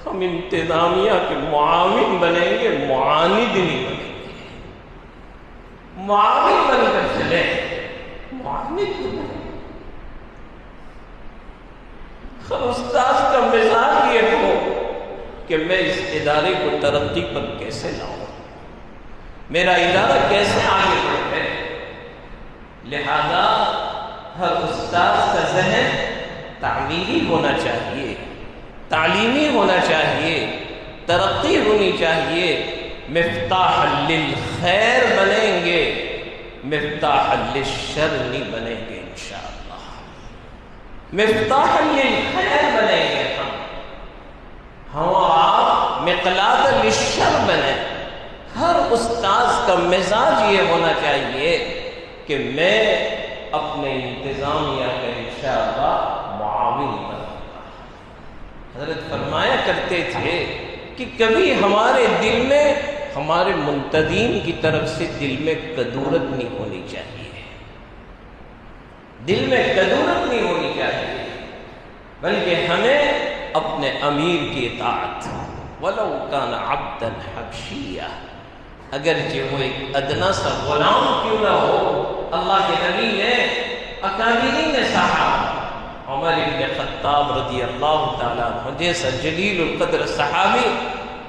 ہم انتظامیہ کے معاون بنیں گے، معاند نہیں بنیں گے. معاون بن کر چلے، معاند بنیں. ہر استاذ کا مزاج یہ ہو کہ میں اس ادارے کو ترقی پر کیسے لاؤں، میرا ادارہ کیسے آگے بڑھے. لہذا ہر استاذ کا ذہن تعمیری ہونا چاہیے، تعلیمی ہونا چاہیے، ترقی ہونی چاہیے. مفتاح للخیر بنیں گے، مفتاح للشر نہیں بنیں گے انشاءاللہ. مفتاح للخیر بنیں گے ہم اور آپ مقلاۃ للشر بنیں. ہر استاذ کا مزاج یہ ہونا چاہیے کہ میں اپنے انتظامیہ کا انشاءاللہ معاون بنوں گا. حضرت فرمایا کرتے تھے کہ کبھی ہمارے دل میں، ہمارے منتدین کی طرف سے دل میں کدورت نہیں ہونی چاہیے، دل میں کدورت نہیں ہونی چاہیے، بلکہ ہمیں اپنے امیر کی اطاعت، وَلَوْ كَانَ عَبْدًا حَبْشِيًّا، اگرچہ وہ ایک ادنا سا غلام کیوں نہ ہو. اللہ کے نبی نے اکابرین صحابہ عمر بن خطاب رضی اللہ تعالیٰ عنہ جیسا جلیل القدر صحابی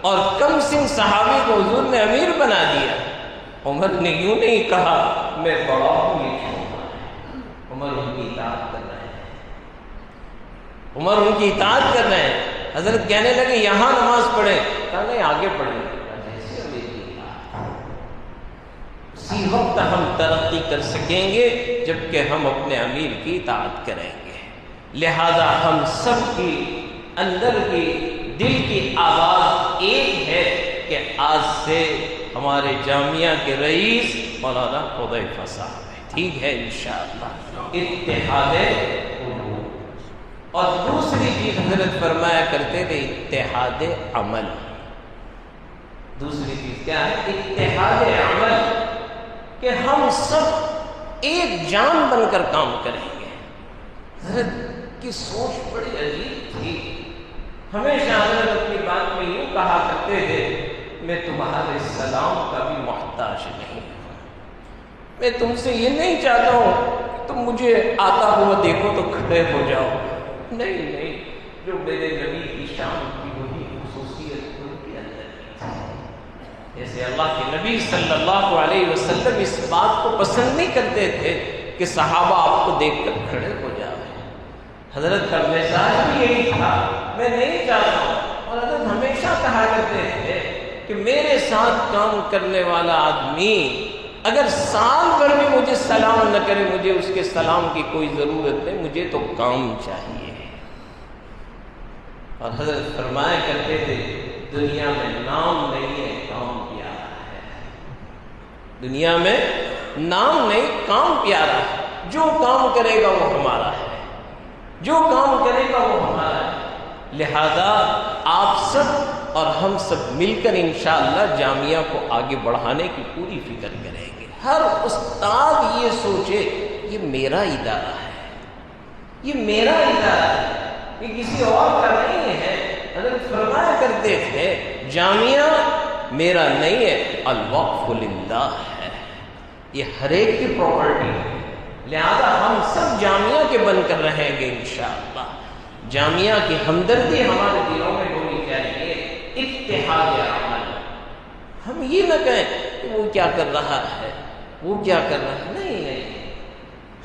اور کم سن صحابی کو حضور نے امیر بنا دیا. عمر نے یوں نہیں کہا میں بڑا ہوں یہ کیوں، عمر ان کی اطاعت کر رہے ہیں، عمر ان کی اطاعت کر رہے ہیں. حضرت کہنے لگے یہاں نماز پڑھیں، کہا نہیں آگے پڑھیں. اسی وقت ہم ترقی کر سکیں گے جبکہ ہم اپنے امیر کی اطاعت کریں گے. لہذا ہم سب کی اندر کی دل کی آواز ایک ہے کہ آج سے ہمارے جامعہ کے رئیس مولانا حذیفہ صاحب ہے. ٹھیک ہے انشاءاللہ اتحاد. اور دوسری چیز حضرت فرمایا کرتے تھے اتحاد عمل. دوسری چیز کیا ہے؟ اتحاد عمل، کہ ہم سب ایک جان بن کر کام کریں گے. حضرت کی سوچ بڑی عجیب تھی. ہمیشہ حضرت اپنی بات میں یوں کہا کرتے تھے میں تمہارے سلام کا بھی محتاج نہیں ہوں، میں تم سے یہ نہیں چاہتا ہوں تم مجھے آتا ہوا دیکھو تو کھڑے ہو جاؤ. نہیں نہیں، جو میرے نبی کی شان کی وہی خصوصیت ان کے اندر تھی. جیسے اللہ کے نبی صلی اللہ علیہ وسلم اس بات کو پسند نہیں کرتے تھے کہ صحابہ آپ کو دیکھ کر کھڑے ہو جائے. حضرت کا مزاج بھی یہی تھا میں نہیں چاہتا ہوں. اور حضرت ہمیشہ کہا کرتے تھے کہ میرے ساتھ کام کرنے والا آدمی اگر سال بھر بھی مجھے سلام نہ کرے مجھے اس کے سلام کی کوئی ضرورت نہیں، مجھے تو کام چاہیے. اور حضرت فرمایا کرتے تھے دنیا میں نام نہیں ہے کام پیارا ہے. دنیا میں نام نہیں کام پیارا ہے. جو کام کرے گا وہ ہمارا ہے، جو کام کرے گا وہ ہمارا ہے. لہذا آپ سب اور ہم سب مل کر انشاءاللہ جامعہ کو آگے بڑھانے کی پوری فکر کریں گے. ہر استاد یہ سوچے یہ میرا ادارہ ہے، یہ میرا ادارہ ہے، یہ کسی اور کا نہیں ہے. حضرت فرمایا کرتے تھے جامعہ میرا نہیں ہے، الوقف للہ ہے. یہ ہر ایک کی پراپرٹی ہے، لہذا ہم سب جامعہ کے بن کر رہیں گے انشاءاللہ۔ جامعہ کی ہمدردی ہمارے دلوں میں ہونی چاہیے، اتحاد عمل۔ ہم یہ نہ کہیں کہ وہ کیا کر رہا ہے، وہ کیا کر رہا ہے، نہیں نہیں،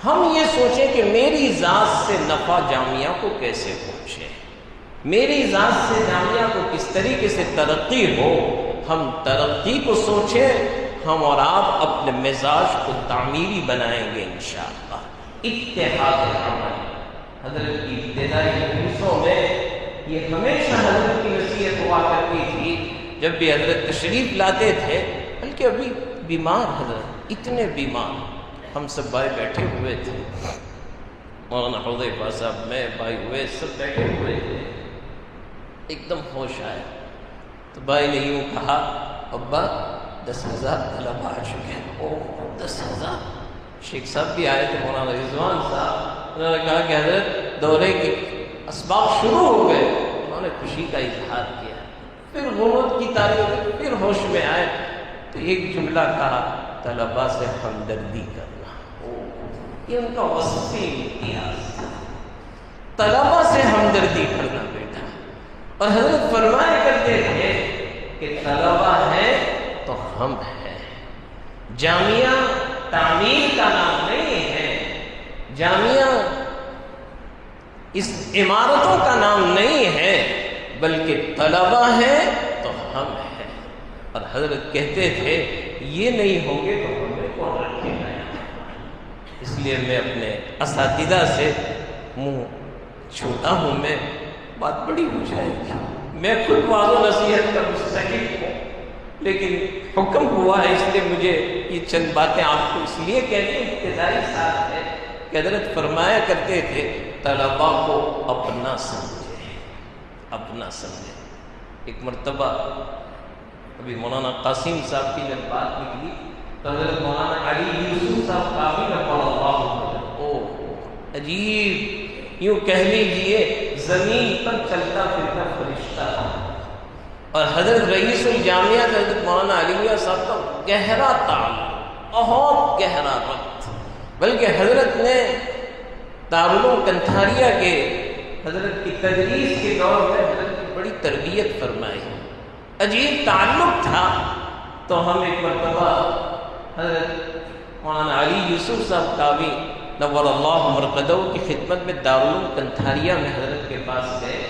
ہم یہ سوچیں کہ میری ذات سے نفع جامعہ کو کیسے پہنچے، میری ذات سے جامعہ کو کس طریقے سے ترقی ہو، ہم ترقی کو سوچیں۔ ہم اور آپ اپنے مزاج کو تعمیری بنائیں گے انشاءاللہ۔ اتحاد عمل حضرت کی ابتدائی جلوسوں میں یہ ہمیشہ حضرت کی نصیحت ہوا کرتی تھی، جب بھی حضرت تشریف لاتے تھے، بلکہ ابھی بیمار حضرت، اتنے بیمار، ہم سب بھائی بیٹھے ہوئے تھے، مولانا حذیفہ صاحب، میں، بھائی ہوئے، سب بیٹھے ہوئے تھے، ایک دم ہوش آیا تو بھائی نے یوں کہا، ابا 10,000 طلبہ آ چکے ہیں۔ اوہ 10,000! شیخ صاحب بھی آئے تھے، مولانا رضوان صاحب، انہوں نے کہا کہ حضرت دورے کے اسباب شروع ہو گئے۔ انہوں نے خوشی کا اظہار کیا، پھر غنوت کی تعریف، پھر ہوش میں آئے تو ایک جملہ کہا، طلبہ سے ہمدردی کرنا۔ یہ ان کا وصفی امتیاز تھا، طلبہ سے ہمدردی کرنا بیٹا۔ اور حضرت فرمایا کرتے تھے کہ طلبہ ہیں تو ہم ہیں۔ جامعہ تعمیر کا نام نہیں ہے، جامعہ اس عمارتوں کا نام نہیں ہے، بلکہ طلبہ ہیں تو ہم ہیں۔ اور حضرت کہتے تھے یہ نہیں ہوں گے تو ہمیں کون رکھے گا۔ اس لیے میں اپنے اساتذہ سے منہ چھوٹا ہوں، میں بات بڑی ہو جائے گی، میں خود واضح و نصیحت کا مستحق ہوں، لیکن حکم ہوا ہے، اس لیے مجھے یہ چند باتیں آپ کو اس لیے کہتے ہیں، ابتدائی ساتھ ہے کہ حضرت فرمایا کرتے تھے طلباء کو اپنا سمجھے، اپنا سمجھے۔ ایک مرتبہ ابھی مولانا قاسم صاحب کی جب بات نکلی تو حضرت مولانا علی یوسف صاحب کافی رحمہ اللہ، او عجیب، یوں کہہ لیجئے زمین پر چلتا پھرتا فرشتہ تھا۔ اور حضرت رئیس الجامعہ حضرت مولانا علی صاحب کا گہرا تعلق، بہت گہرا ربط، بلکہ حضرت نے دارالعلوم کنتھاریہ کے حضرت کی تدریس کے دور میں حضرت کی بڑی تربیت فرمائی، عجیب تعلق تھا۔ تو ہم ایک مرتبہ حضرت مولانا علی یوسف صاحب قاوی نور اللہ مرقدہ کی خدمت میں دارالعلوم کنتھاریہ میں حضرت کے پاس گئے،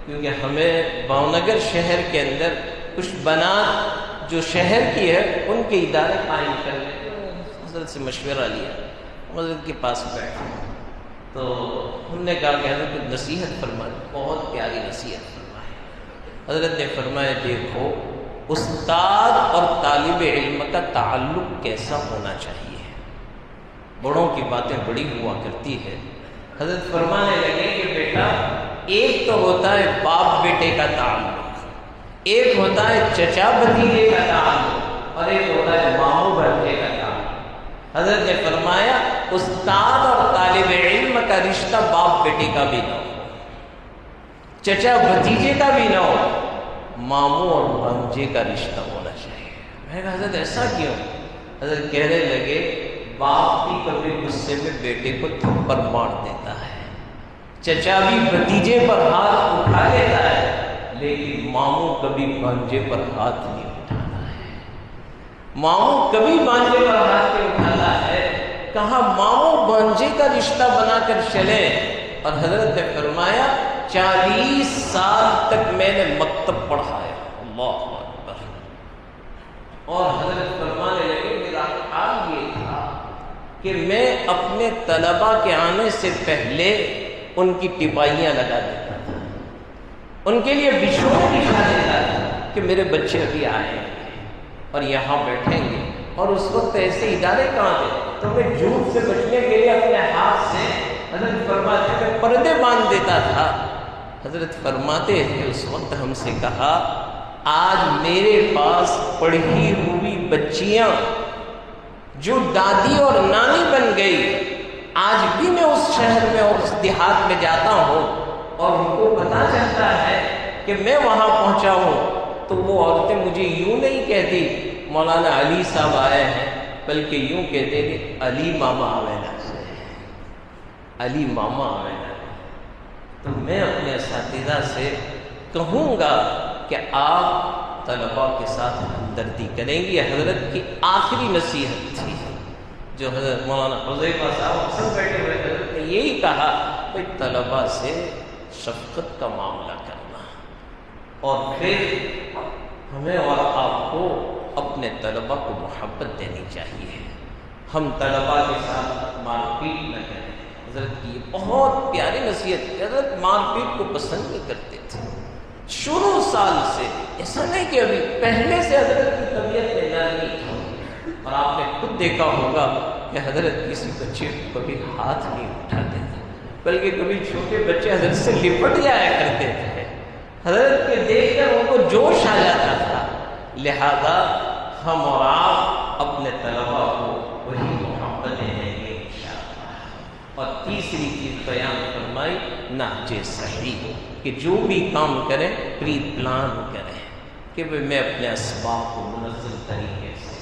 کیونکہ ہمیں بھاونگر شہر کے اندر کچھ بنات جو شہر کی ہے ان کے ادارے قائم کرنے، حضرت سے مشورہ لیا، حضرت کے پاس بیٹھے تو ہم نے کہا کہ حضرت کو نصیحت فرمائے، بہت پیاری نصیحت فرمائے۔ حضرت نے فرمایا دیکھو استاد اور طالب علم کا تعلق کیسا ہونا چاہیے، بڑوں کی باتیں بڑی ہوا کرتی ہے۔ حضرت فرمانے لگے کہ بیٹا ایک تو ہوتا ہے باپ بیٹے کا تعلق، ایک ہوتا ہے چچا بھتیجے کا تعلق، اور ایک ہوتا ہے ماموں بھانجے کا تعلق۔ حضرت نے فرمایا استاد اور طالب علم کا رشتہ باپ بیٹے کا بھی نہ ہو، چچا بھتیجے کا بھی نہ ہو، ماموں اور بھانجے کا رشتہ ہونا چاہیے۔ میں کہا حضرت ایسا کیوں؟ حضرت کہنے لگے باپ بھی کبھی غصے میں بیٹے کو تھپڑ مار دیتا ہے، چچا بھی بھتیجے پر ہاتھ اٹھا لیتا ہے، لیکن ماموں کبھی بھانجے پر ہاتھ نہیں اٹھاتا ہے، ماموں کبھی بھانجے پر ہاتھ نہیں اٹھاتا ہے۔ کہا ماموں بھانجے کا رشتہ بنا کر چلیں، اور حضرت نے فرمایا 40 سال تک میں نے مکتب پڑھایا، اللہ اکبر۔ اور حضرت فرمانے لگے میرا حال یہ تھا کہ میں اپنے طلباء کے آنے سے پہلے ان کی ٹپائیاں لگا دیتا تھا، ان کے لیے بچھونے بچھا دیتا تھا کہ میرے بچے ابھی آئے ہیں اور یہاں بیٹھیں گے، اور اس وقت ایسے ادارے کہاں تھے، تو میں جھوٹ سے بچنے کے لیے اپنے ہاتھ سے حضرت فرماتے میں پردے باندھ دیتا تھا۔ حضرت فرماتے تھے اس وقت ہم سے کہا آج میرے پاس پڑھی ہوئی بچیاں جو دادی اور نانی بن گئی، آج بھی میں اس شہر میں اور اس دیہات میں جاتا ہوں اور ان کو پتہ چلتا ہے کہ میں وہاں پہنچا ہوں، تو وہ عورتیں مجھے یوں نہیں کہتی مولانا علی صاحب آئے ہیں، بلکہ یوں کہتے کہ علی ماما آوے نا سے، علی ماما آئے تو میں اپنے اساتذہ سے کہوں گا کہ آپ طلباء کے ساتھ ہمدردی کریں گے. یہ حضرت کی آخری نصیحت تھی جو حضرت مولانا حذیفہ صاحب سب بیٹھے ہوئے حضرت نے یہی کہا کہ طلباء سے شفقت کا معاملہ کرنا، اور پھر ہمیں اور آپ کو اپنے طلباء کو محبت دینی چاہیے. ہم طلباء کے ساتھ مار پیٹ نہ کریں. حضرت کی یہ بہت پیاری نصیحت ہے. حضرت مار پیٹ کو پسند نہیں کرتے تھے شروع سال سے. ایسا نہیں کہ ابھی پہلے سے حضرت کی طبیعت میں نرمی تھی، اور آپ نے خود دیکھا ہوگا کہ حضرت کسی بچے کو کبھی ہاتھ نہیں اٹھاتے تھے، بلکہ کبھی چھوٹے بچے حضرت سے لپٹ جایا کرتے تھے. حضرت کے دیکھ کر ان کو جوش آ جاتا تھا. لہذا ہم اور آپ اپنے طلباء کو وہی محبت دیں گے انشاءاللہ. اور تیسری چیز بیان فرمائی نہج صحیح، کہ جو بھی کام کریں پری پلان کریں کہ میں اپنے اسباب کو منظم طریقے سے،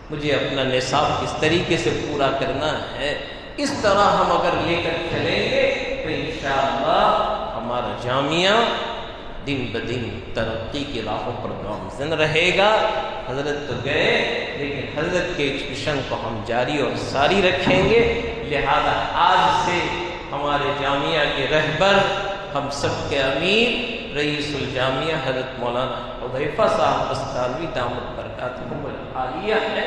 مجھے اپنا نصاب کس طریقے سے پورا کرنا ہے. اس طرح ہم اگر لے کر چلیں گے تو انشاءاللہ ہمارا جامعہ دن بدن ترقی کی راہوں پر گامزن رہے گا. حضرت تو گئے لیکن حضرت کے اس مشن کو ہم جاری اور ساری رکھیں گے. لہذا آج سے ہمارے جامعہ کے رہبر، ہم سب کے امیر، رئیس الجامعہ حضرت مولانا حذیفہ صاحب بستانوی دامت برکاتہم العالیہ ہے.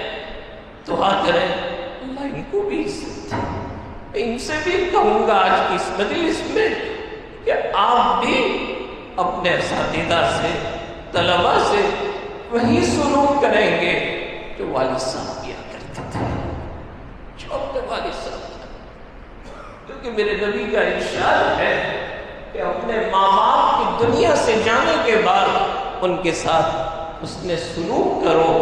دعا کریں اللہ ان کو بھی عزت دے. ان سے بھی کہوں گا آج کی اس مجلس میں کہ آپ بھی اپنے اساتذہ سے، طلباء سے وہی سلوک کریں گے جو والد صاحب کیا کرتے تھے، جو اپنے والد صاحب. کیونکہ میرے نبی کا ارشاد ہے کہ اپنے ماں باپ کی دنیا سے جانے کے بعد ان کے ساتھ حسن سلوک کرو.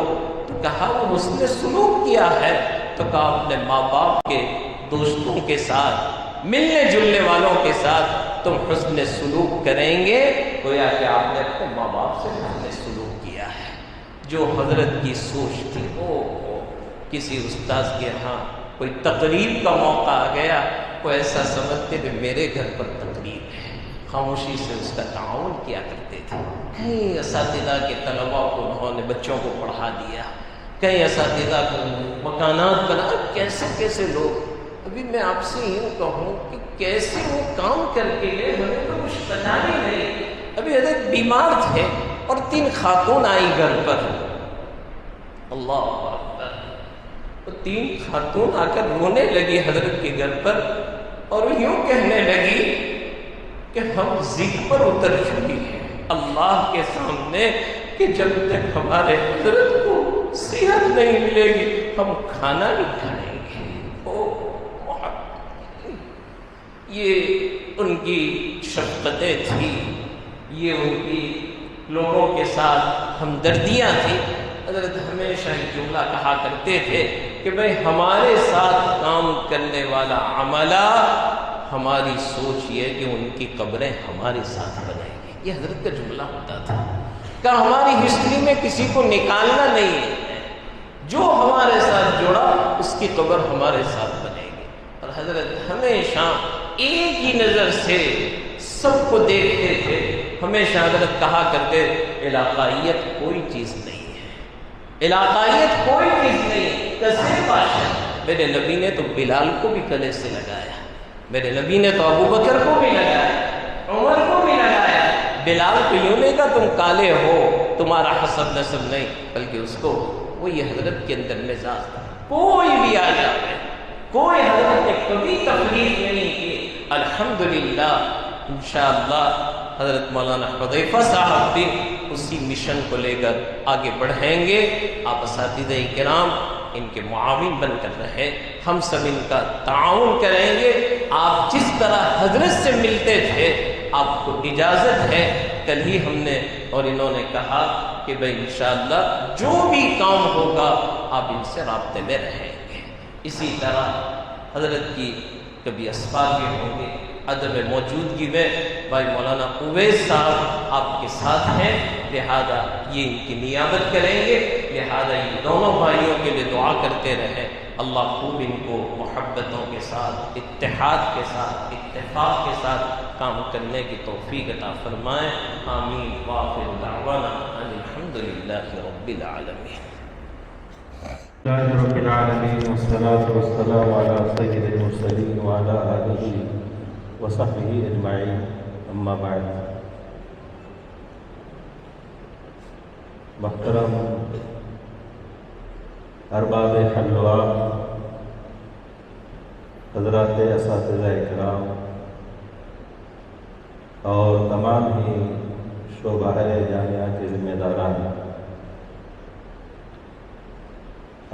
تو کہا وہ حسن سلوک کیا ہے؟ تو کہا اپنے ماں باپ کے دوستوں کے ساتھ، ملنے جلنے والوں کے ساتھ تم حسن سلوک کریں گے گویا کہ آپ نے اپنے ماں باپ سے حسن سلوک کیا ہے. جو حضرت کی سوچ تھی وہ کسی استاذ کے ہاں کوئی تقریب کا موقع آ گیا، وہ ایسا سمجھتے کہ میرے گھر پر تقریب ہے، خاموشی سے اس کا تعاون کیا کرتے تھے. کئی اساتذہ کے طلباء کو انہوں نے بچوں کو پڑھا دیا، کئی اساتذہ کو مکانات بنا. کیسے کیسے لوگ، ابھی میں آپ سے یوں کہوں کہ کیسے وہ کام کر کے گئے ہمیں تو کچھ پتا ہی نہیں. ابھی حضرت بیمار تھے اور 3 خاتون آئی گھر پر. اللہ اکبر. وہ 3 خاتون آ کر رونے لگی حضرت کے گھر پر اور یوں کہنے لگی کہ ہم ضد پر اتر چکی ہیں اللہ کے سامنے کہ جب تک ہمارے حضرت کو صحت نہیں ملے گی ہم کھانا نہیں کھائیں گے. یہ ان کی شفقتیں تھیں، یہ ان کی لوگوں کے ساتھ ہمدردیاں تھیں. حضرت ہمیشہ ایک جملہ کہا کرتے تھے کہ بھئی ہمارے ساتھ کام کرنے والا عملہ، ہماری سوچ یہ کہ ان کی قبریں ہمارے ساتھ بنائیں گے. یہ حضرت کا جملہ ہوتا تھا کہ ہماری ہسٹری میں کسی کو نکالنا نہیں ہے، جو ہمارے ساتھ جڑا اس کی قبر ہمارے ساتھ بنے گی. اور حضرت ہمیشہ ایک ہی نظر سے سب کو دیکھتے تھے. ہمیشہ حضرت کہا کرتے علاقائیت کوئی چیز نہیں ہے، علاقائیت کوئی چیز نہیں ہے. کیسے بادشاہ، میرے نبی نے تو بلال کو بھی گلے سے لگایا، میرے نبی نے تو ابو بکر کو بھی لگایا، عمر کو بھی لگایا. بلال کو یوں نہیں کہا تم کالے ہو تمہارا حسب نسب نہیں، بلکہ اس کو وہی حضرت کے اندر مزاج تھا. کوئی بھی آ جائے، کوئی حضرت نے کبھی تفریق نہیں کی. الحمدللہ انشاءاللہ حضرت مولانا حذیفہ صاحب بھی اسی مشن کو لے کر آگے بڑھیں گے. آپ اساتذہ کرام ان کے معاون بن کر رہے، ہم سب ان کا تعاون کریں گے. آپ جس طرح حضرت سے ملتے تھے آپ کو اجازت ہے. کل ہی ہم نے اور انہوں نے کہا کہ بھئی انشاءاللہ جو بھی کام ہوگا آپ ان سے رابطے میں رہیں گے. اسی طرح حضرت کی کبھی اسفار بھی ہوں گے، عدم موجودگی میں بھائی مولانا اویس صاحب آپ کے ساتھ ہیں، لہذا یہ ان کی نیابت کریں گے، لہذا ان دونوں بھائیوں کے لیے دعا کرتے رہیں۔ اللہ خوب ان کو محبتوں کے ساتھ، اتحاد کے ساتھ، اتفاق کے ساتھ کام کرنے کی توفیق عطا فرمائیں۔ آمین۔ وآخر دعوانا ان الحمد للہ رب العالمین۔ اللہ رب العالمین والصلاة والسلام علی سید المرسلین وعلی آلہ وصحبہ اجمعین، اما بعد۔ محترم ارباب حلوہ، حضرات اساتذہ اکرام اور تمام ہی شعبہ جامعہ کے ذمہ داران،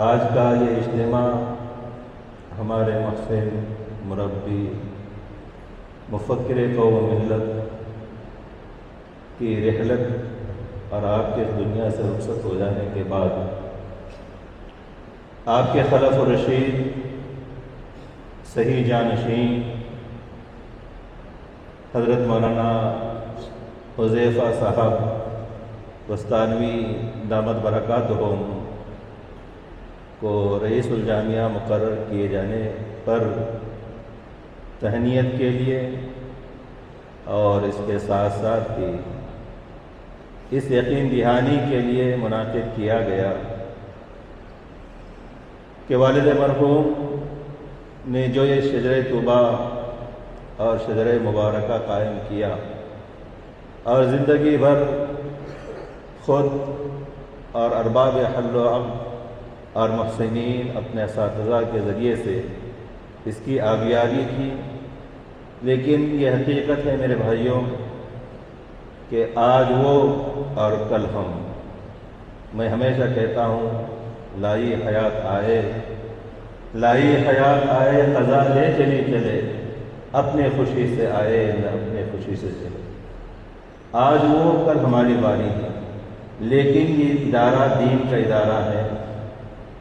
آج کا یہ اجتماع ہمارے محسن مربی مفکر قوم و ملت کی رحلت اور آپ کے دنیا سے رخصت ہو جانے کے بعد آپ کے خلف و رشید صحیح جانشین حضرت مولانا حذیفہ صاحب وستانوی دامت برکاتہم کو رئیس الجامعہ مقرر کیے جانے پر تہنیت کے لیے اور اس کے ساتھ ساتھ ہی اس یقین دہانی کے لیے منعقد کیا گیا کہ والد مرحوم نے جو یہ شجرہ طوبہ اور شجرہ مبارکہ قائم کیا اور زندگی بھر خود اور ارباب حل و عقد اور محسنین اپنے اساتذہ کے ذریعے سے اس کی آبیاری کی، لیکن یہ حقیقت ہے میرے بھائیوں کہ آج وہ اور کل ہم۔ میں ہمیشہ کہتا ہوں لائی حیات آئے، لائی حیات آئے، قضا لے چلی چلے، اپنے خوشی سے آئے نہ اپنے خوشی سے چلے۔ آج وہ کل ہماری باری ہے، لیکن یہ ادارہ دین کا ادارہ ہے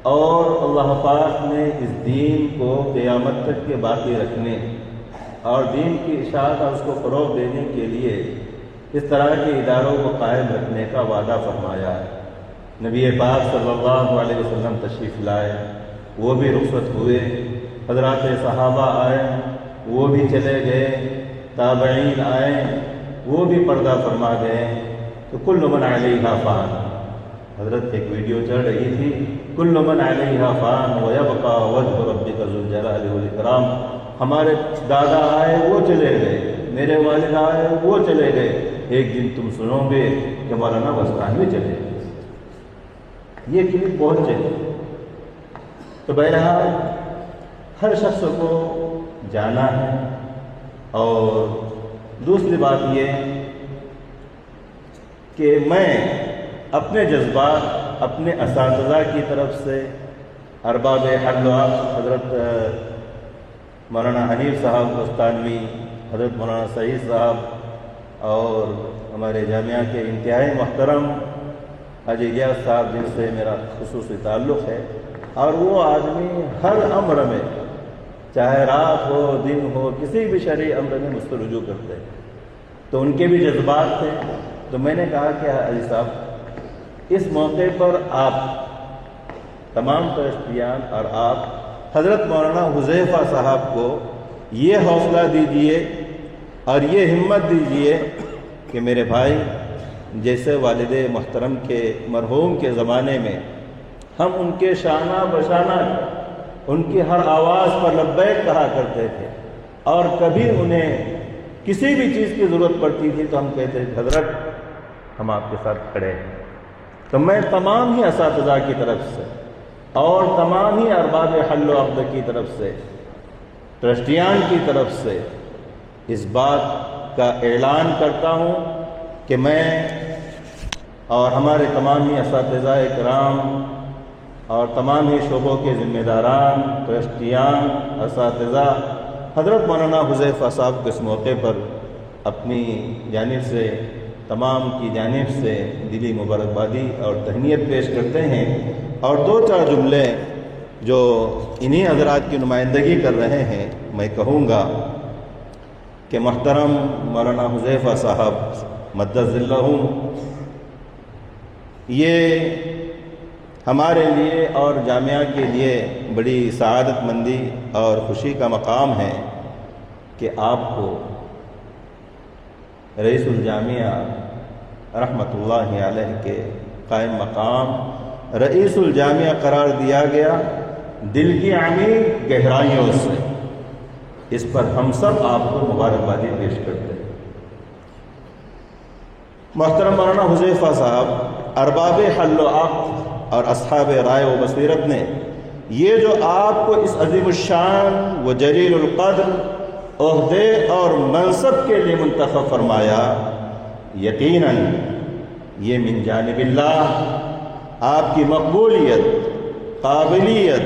اور اللہ پاک نے اس دین کو قیامت تک کے باقی رکھنے اور دین کی اشاعت اور اس کو فروغ دینے کے لیے اس طرح کے اداروں کو قائم رکھنے کا وعدہ فرمایا ہے۔ نبی پاک صلی اللہ علیہ وسلم تشریف لائے، وہ بھی رخصت ہوئے، حضرات صحابہ آئے، وہ بھی چلے گئے، تابعین آئے، وہ بھی پردہ فرما گئے، تو کل من علیہا فان۔ حضرت ایک ویڈیو چل رہی تھی، کل من علیہا فان ویبقى وجہ ربک ذو الجلال والاکرام۔ ہمارے دادا آئے وہ چلے گئے، میرے والد آئے وہ چلے گئے، ایک دن تم سنو گے کہ مولانا وستانوی چلے گئے۔ یہ کلپ بہت چلی، تو بہرحال ہر شخص کو جانا ہے۔ اور دوسری بات یہ کہ میں اپنے جذبات اپنے اساتذہ کی طرف سے ارباب حل و عقد حضرت مولانا حنیف صاحب وستانوی، حضرت مولانا سعید صاحب اور ہمارے جامعہ کے انتہائی محترم حاجی الیاس صاحب جن سے میرا خصوصی تعلق ہے، اور وہ آدمی ہر امر میں چاہے رات ہو دن ہو کسی بھی شرعی امر میں مجھ سے رجوع کرتے ہیں، تو ان کے بھی جذبات تھے۔ تو میں نے کہا کہ حاجی صاحب اس موقع پر آپ تمام ٹرسٹیان اور آپ حضرت مولانا حذیفہ صاحب کو یہ حوصلہ دیجئے اور یہ ہمت دیجئے کہ میرے بھائی جیسے والد محترم کے مرحوم کے زمانے میں ہم ان کے شانہ بشانہ ان کی ہر آواز پر لبیک کہا کرتے تھے، اور کبھی انہیں کسی بھی چیز کی ضرورت پڑتی تھی تو ہم کہتے تھے حضرت ہم آپ کے ساتھ کھڑے ہیں۔ تو میں تمام ہی اساتذہ کی طرف سے اور تمام ہی ارباب حل و عقد کی طرف سے، ٹرسٹیان کی طرف سے اس بات کا اعلان کرتا ہوں کہ میں اور ہمارے تمام ہی اساتذہ اکرام اور تمام ہی شعبوں کے ذمہ داران، ٹرسٹیان، اساتذہ حضرت مولانا حذیفہ صاحب کو اس موقع پر اپنی جانب سے تمام کی جانب سے دلی مبارکبادی اور تہنیت پیش کرتے ہیں، اور دو چار جملے جو انہی حضرات کی نمائندگی کر رہے ہیں میں کہوں گا کہ محترم مولانا حذیفہ صاحب مدد ذلہم یہ ہمارے لیے اور جامعہ کے لیے بڑی سعادت مندی اور خوشی کا مقام ہے کہ آپ کو رئیس الجامعہ رحمۃ اللہ علیہ کے قائم مقام رئیس الجامعہ قرار دیا گیا، دل کی عمیق گہرائیوں سے۔ اس پر ہم سب آپ کو مبارکبادی پیش کرتے ہیں۔ محترم مولانا حذیفہ صاحب ارباب حل و عقد اور اصحاب رائے و بصیرت نے یہ جو آپ کو اس عظیم الشان و جلیل القدر عہدے اور منصب کے لیے منتخب فرمایا، یقیناً یہ من جانب اللہ آپ کی مقبولیت، قابلیت،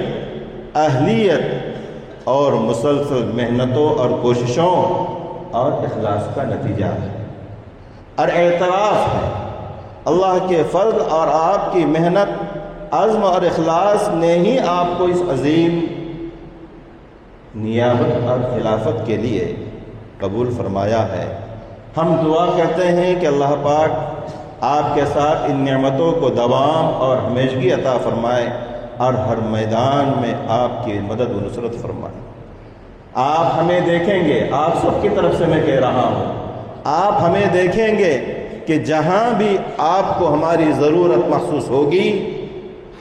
اہلیت اور مسلسل محنتوں اور کوششوں اور اخلاص کا نتیجہ ہے اور اعتراف ہے۔ اللہ کے فضل اور آپ کی محنت، عزم اور اخلاص نے ہی آپ کو اس عظیم نیابت اور خلافت کے لیے قبول فرمایا ہے۔ ہم دعا کرتے ہیں کہ اللہ پاک آپ کے ساتھ ان نعمتوں کو دوام اور ہمیشگی عطا فرمائے اور ہر میدان میں آپ کی مدد و نصرت فرمائے۔ آپ ہمیں دیکھیں گے، آپ سب کی طرف سے میں کہہ رہا ہوں، آپ ہمیں دیکھیں گے کہ جہاں بھی آپ کو ہماری ضرورت محسوس ہوگی،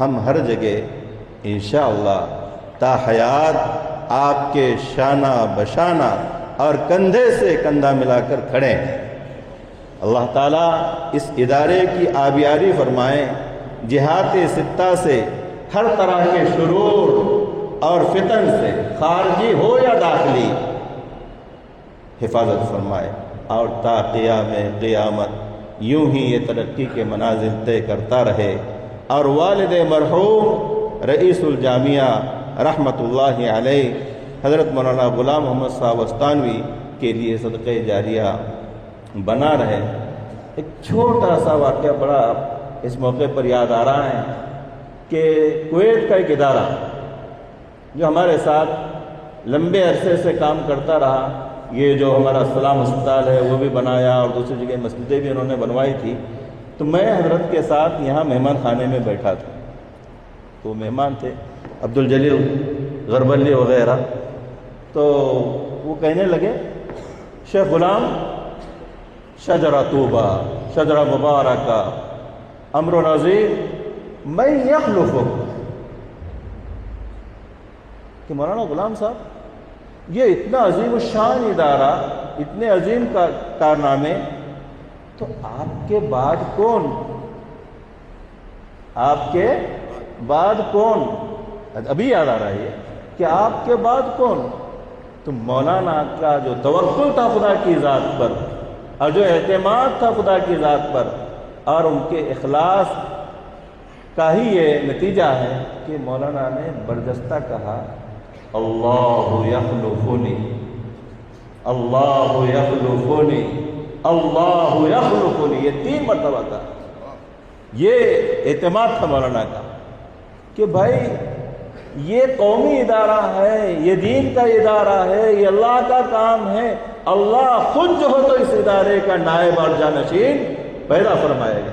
ہم ہر جگہ انشاءاللہ تا حیات آپ کے شانہ بشانہ اور کندھے سے کندھا ملا کر کھڑے ہیں۔ اللہ تعالیٰ اس ادارے کی آبیاری فرمائیں، جہات ستہ سے ہر طرح کے شرور اور فتن سے خارجی ہو یا داخلی حفاظت فرمائے، اور تا قیام قیامت یوں ہی یہ ترقی کے منازل طے کرتا رہے، اور والد مرحوم رئیس الجامعہ رحمۃ اللہ علیہ حضرت مولانا غلام محمد صاحب استانوی کے لیے صدقہ جاریہ بنا رہے۔ ایک چھوٹا سا واقعہ بڑا اس موقع پر یاد آ رہا ہے کہ کویت کا ایک ادارہ جو ہمارے ساتھ لمبے عرصے سے کام کرتا رہا، یہ جو ہمارا السلام ہسپتال ہے وہ بھی بنایا اور دوسری جگہ مسجدیں بھی انہوں نے بنوائی تھی، تو میں حضرت کے ساتھ یہاں مہمان خانے میں بیٹھا تھا، تو مہمان تھے عبدالجلیل غربلی وغیرہ، تو وہ کہنے لگے شیخ غلام شجرہ طوبہ، شجرہ مبارکہ، امر و نظیر من یخلفک، کہ مولانا غلام صاحب یہ اتنا عظیم الشان ادارہ، اتنے عظیم کارنامے، تو آپ کے بعد کون؟ آپ کے بعد کون؟ ابھی یاد آ رہا ہے کہ آپ کے بعد کون؟ تو مولانا کا جو توکل تھا خدا کی ذات پر اور جو اعتماد تھا خدا کی ذات پر اور ان کے اخلاص کا ہی یہ نتیجہ ہے کہ مولانا نے برجستہ کہا اللہ یخلفنی، اللہ یخلفنی، اللہ یخلفنی، یہ 3 مرتبہ کا یہ اعتماد تھا مولانا کا کہ بھائی یہ قومی ادارہ ہے، یہ دین کا ادارہ ہے، یہ اللہ کا کام ہے، اللہ خود جو ہو تو اس ادارے کا نائب اور جانشین پیدا فرمائے گا،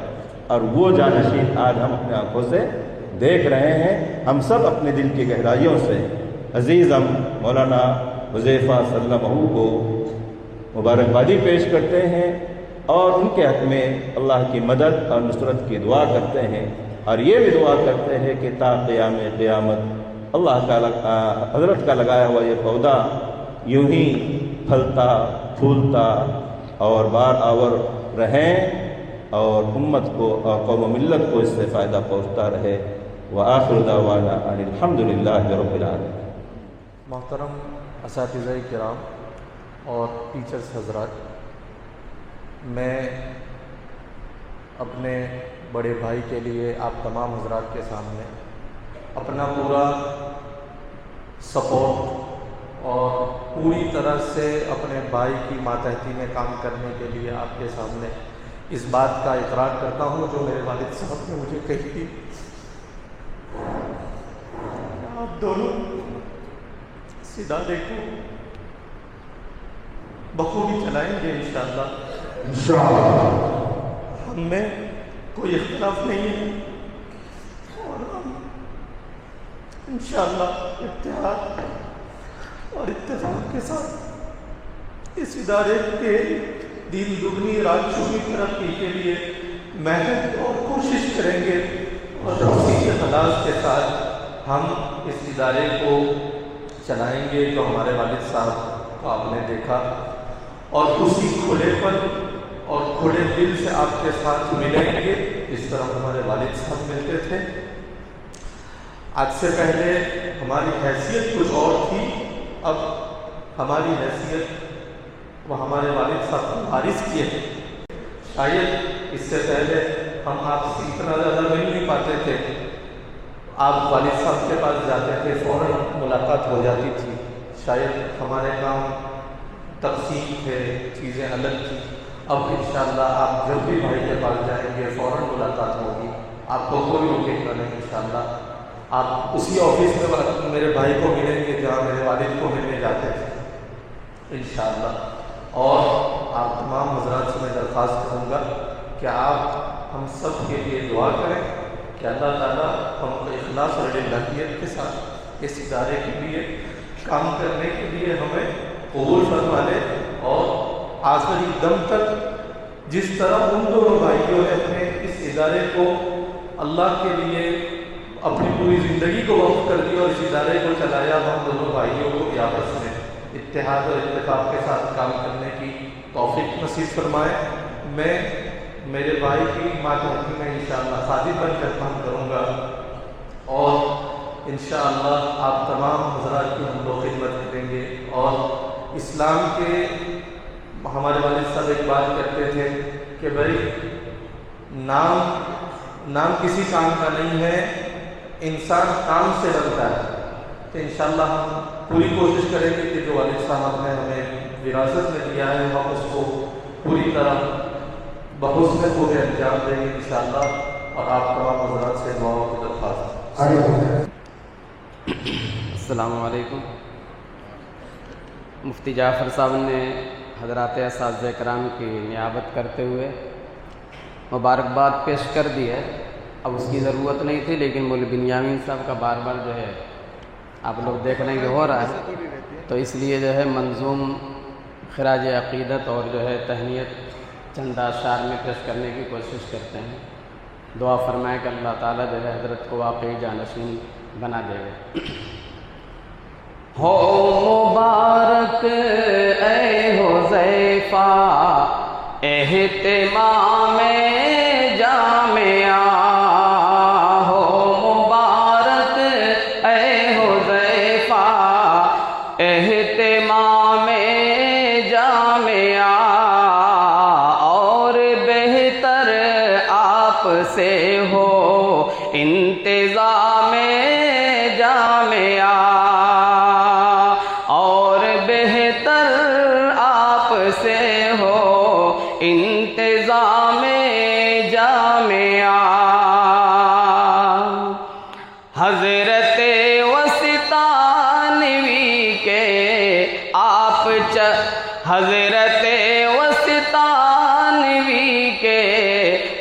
اور وہ جانشین آج ہم اپنے آنکھوں سے دیکھ رہے ہیں۔ ہم سب اپنے دل کی گہرائیوں سے عزیزم مولانا حذیفہ سلمہ کو مبارکبادی پیش کرتے ہیں اور ان کے حق میں اللہ کی مدد اور نصرت کی دعا کرتے ہیں، اور یہ بھی دعا کرتے ہیں کہ تا قیام قیامت اللہ کا حضرت کا لگایا ہوا یہ پودا یوں ہی پھلتا پھولتا اور بار آور رہیں اور امت کو اور قوم و ملت کو اس سے فائدہ پہنچتا رہے۔ وآخر دعوانا ان الحمدللہ رب العالمین۔ محترم اساتذہ کرام اور ٹیچرز حضرات، میں اپنے بڑے بھائی کے لیے آپ تمام حضرات کے سامنے اپنا پورا سپورٹ اور پوری طرح سے اپنے بھائی کی ماتحتی میں کام کرنے کے لیے آپ کے سامنے اس بات کا اقرار کرتا ہوں جو میرے والد صاحب نے مجھے کہی تھی۔ آپ دونوں سیدھا دیکھو، بخوبی چلائیں گے انشاءاللہ۔ ہم میں کوئی اختلاف نہیں ہے اور ہم انشاءاللہ اتحاد اور اتفاق کے ساتھ اس ادارے کے دین دگنی رات چوگی ترقی کے لیے محنت اور کوشش کریں گے، اور اسی کے خلاص کے ساتھ ہم اس ادارے کو چلائیں گے جو ہمارے والد صاحب کو آپ نے دیکھا، اور اسی کھلے پن اور کھلے دل سے آپ کے ساتھ ملیں گے اس طرح ہمارے والد صاحب ملتے تھے۔ آج سے پہلے ہماری حیثیت کچھ اور تھی، اب ہماری حیثیت وہ ہمارے والد صاحب کو وارث کیے ہیں۔ شاید اس سے پہلے ہم آپ سے اتنا زیادہ مل نہیں پاتے تھے، آپ والد صاحب کے پاس جاتے تھے فوراً ملاقات ہو جاتی تھی، شاید ہمارے کام تقسیم تھے، چیزیں الگ تھیں۔ اب انشاءاللہ آپ جب بھی بھائی کے پاس جائیں گے فوراً ملاقات ہوگی، آپ کو کوئی روکے گا نہیں انشاءاللہ۔ آپ اسی آفس میں میرے بھائی کو ملیں گے جہاں میرے والد کو ملنے جاتے تھے انشاءاللہ۔ اور آپ تمام حضرات سے میں درخواست کروں گا کہ آپ ہم سب کے لیے دعا کریں کہ اللہ تعالیٰ ہم کو اخلاص اور للہیت کے ساتھ اس ادارے کے لیے کام کرنے کے لیے ہمیں قبول فرما لے، اور آخری دم تک جس طرح ان دونوں بھائیوں نے اپنے اس ادارے کو اللہ کے لیے اپنی پوری زندگی کو وقف کر دیا اور اس ادارے کو چلایا، ہم دونوں بھائیوں کو بھی آپس میں اتحاد اور اتفاق کے ساتھ کام کرنے کی توفیق نصیب فرمائے۔ میں میرے بھائی کی ماتحتی میں انشاءاللہ خادم بن کر کام کروں گا، اور انشاءاللہ آپ تمام حضرات کی ہم لوگ خدمت کریں گے۔ اور اسلام کے ہمارے والد صاحب ایک بات کرتے تھے کہ بھائی نام کسی کام کا نہیں ہے، انسان کام سے بنتا ہے۔ تو انشاءاللہ ہم پوری کوشش کریں گے کہ جو والد صاحب نے ہمیں وراثت میں دیا ہے ہم اس کو پوری طرح بحسن خوب انجام دیں گے انشاءاللہ۔ اور آپ تمام حضرات سے دعاؤں کی درخواست۔ السلام علیکم۔ مفتی جعفر صاحب نے حضرات اساتذہ کرام کی نیابت کرتے ہوئے مبارکباد پیش کر دی ہے، اب اس کی ضرورت نہیں تھی، لیکن مولوی بنیامین صاحب کا بار بار جو ہے آپ لوگ دیکھ رہے ہیں کہ ہو رہا ہے، تو اس لیے جو ہے منظوم خراج عقیدت اور جو ہے تہنیت چند اشعار میں پیش کرنے کی کوشش کرتے ہیں۔ دعا فرمائے کہ اللہ تعالیٰ جو ہے حضرت کو واقعی جانشین بنا دے گا۔ ہو مبارک اے حذیفہ اہتمام جامعہ، ہو مبارک اے حذیفہ اہتمام جامعہ، اور بہتر آپ سے ہو انتظام جامعہ، اور بہتر آپ سے ہو انتظام جامعہ۔ حضرت وسطانوی کے آپ حضرت وسطانوی کے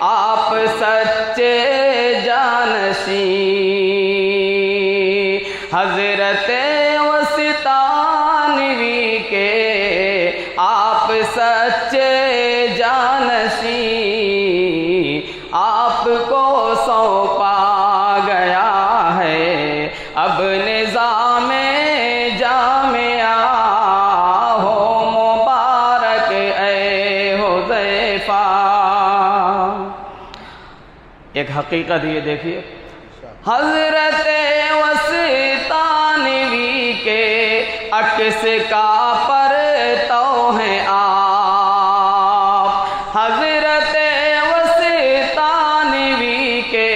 آپ سچے جانشین، حضرت وسطانوی کے آپ سچے جانشین، آپ کو سونپا گیا ہے اب نظام جامعہ، ہو مبارک اے حذیفہ۔ ایک حقیقت یہ دیکھیے، حضرت وسطانوی کے عکس کا پرتو ہیں آپ، حضرت وسطانوی کے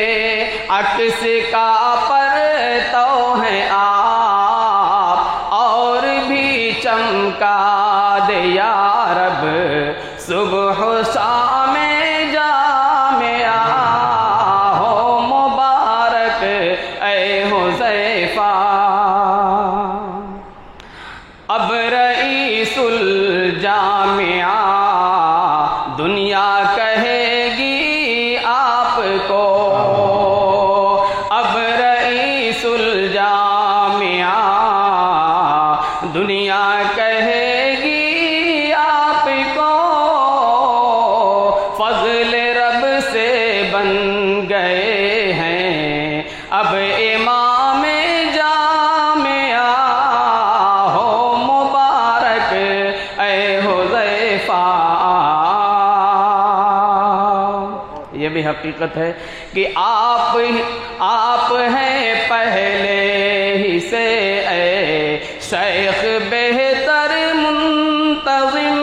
عکس کا پرتو ہیں آپ، اور بھی چمکا دے یا رب صبح و شام جامعہ، ہو مبارک اے حذیفہ۔ اب رئیس الجامعہ دنیا کہے گی آپ کو فضل رب سے بن گئے ہیں، اب امام جامعہ ہو مبارک اے حذیفہ۔ یہ بھی حقیقت ہے کہ آپ ہیں پہلے ہی سے اے شیخ بہتر منتظم،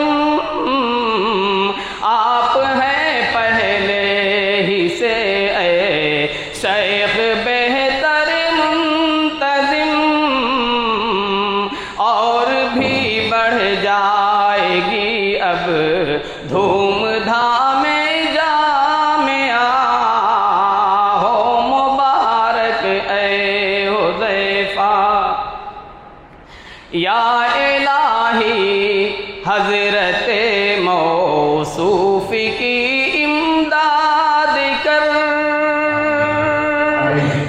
آپ ہیں پہلے ہی سے اے شیخ بہتر منتظم، اور بھی بڑھ جائے گی اب دھوم دھام جامعہ ہو مبارک اے حذیفہ۔ یا الہی حضرت موصوف کی امداد کر،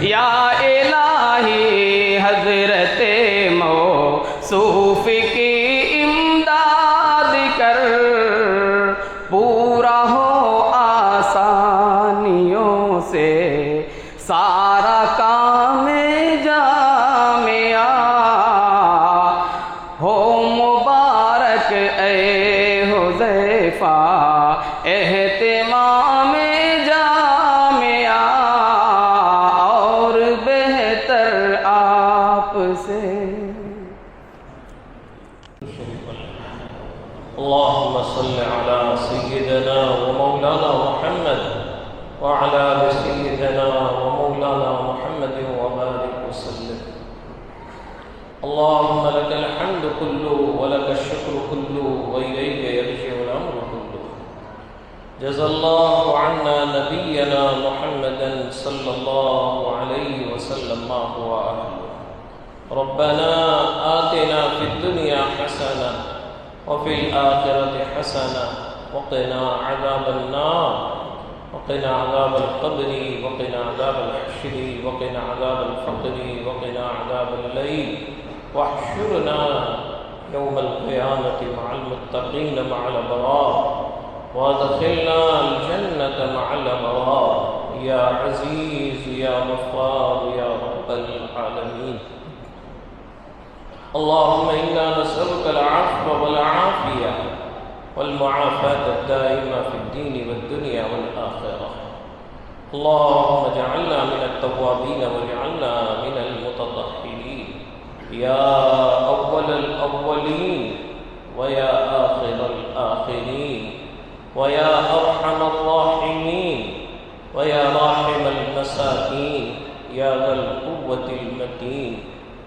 یا الہی حضرت موصوف کی امداد کر، پورا ہو آسانیوں سے سارا کام جامعہ ہو مبارک اے حذیفہ، اہتمام جامعہ اور بہتر آپ سے۔ اللهم صل على سيدنا ومولانا محمد وعلى آل سيدنا ومولانا محمد وبارك وسلم۔ اللهم لك الحمد كله ولك الشكر كله وإليك يرجع الأمر كله۔ جزا الله عنا نبينا محمدا صلى الله عليه وسلم ما هو أهله۔ ربنا آتنا في الدنيا حسنة وفي الآخرة حسنة وقنا عذاب النار، وقنا عذاب القبر، وقنا عذاب الحشر، وقنا عذاب الفقر، وقنا عذاب الليل، واحشرنا يوم القيامة مع المتقين مع الأبرار، وادخلنا الجنة مع الأبرار يا عزيز يا غفار يا رب العالمين۔ اللهم إنا نسألك العفو والعافية والمعافاة الدائمة في الدين والدنيا والآخرة۔ اللهم اجعلنا من التوابين واجعلنا من المتطهرين يا أول الأولين ويا آخر الآخرين ويا أرحم الراحمين ويا راحم المساكين يا ذا القوة المتين۔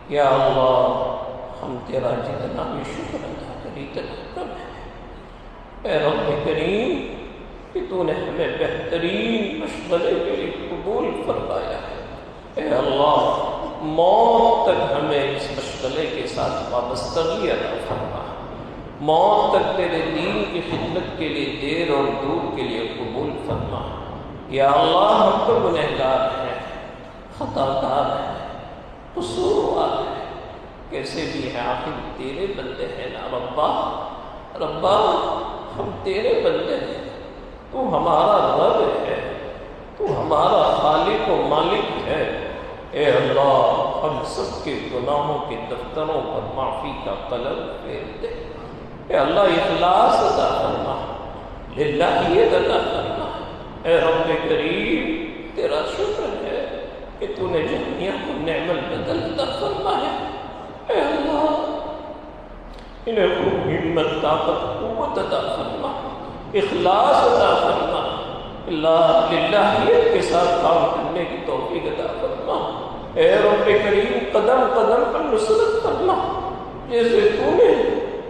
یا اللہ، ہم تیرا جتنا بھی شکر ادا کری اتنا کم ہے۔ اے رب کریم کہ تو نے ہمیں بہترین مشغلے کے لیے قبول فرمایا ہے۔ اے اللہ، موت تک ہمیں اس مشغلے کے ساتھ وابستگی عطا فرما، موت تک تیرے دین کی خدمت کے لیے دیر اور دور کے لیے قبول فرما۔ یا اللہ، ہم تو گنہگار ہیں، خطا کار ہیں، قصوروار ہے، کیسے بھی ہے آخر تیرے بندے ہیں نا ربا۔ ربا، ہم تیرے بندے ہیں، تو ہمارا رب ہے، تو ہمارا خالق و مالک ہے۔ اے اللہ، ہم سب کے گناہوں کے دفتروں پر معافی کا قلم پھیر دے۔ اے اللہ، اخلاص عطا فرما، للہیت عطا فرما۔ اے رب کریم، تیرا شکر ہے کہ تو نے جہنیہ کو نعم البدل عطا فرمایا۔ اے اللہ، انہیں خوب ہمت، طاقت، قوت عطا فرما، اخلاص عطا فرما۔ اللہ، للہیت کے ساتھ کام کرنے کی توفیق عطا فرما۔ اے رب کریم، قدم قدم پر نصرت فرما، جیسے تو نے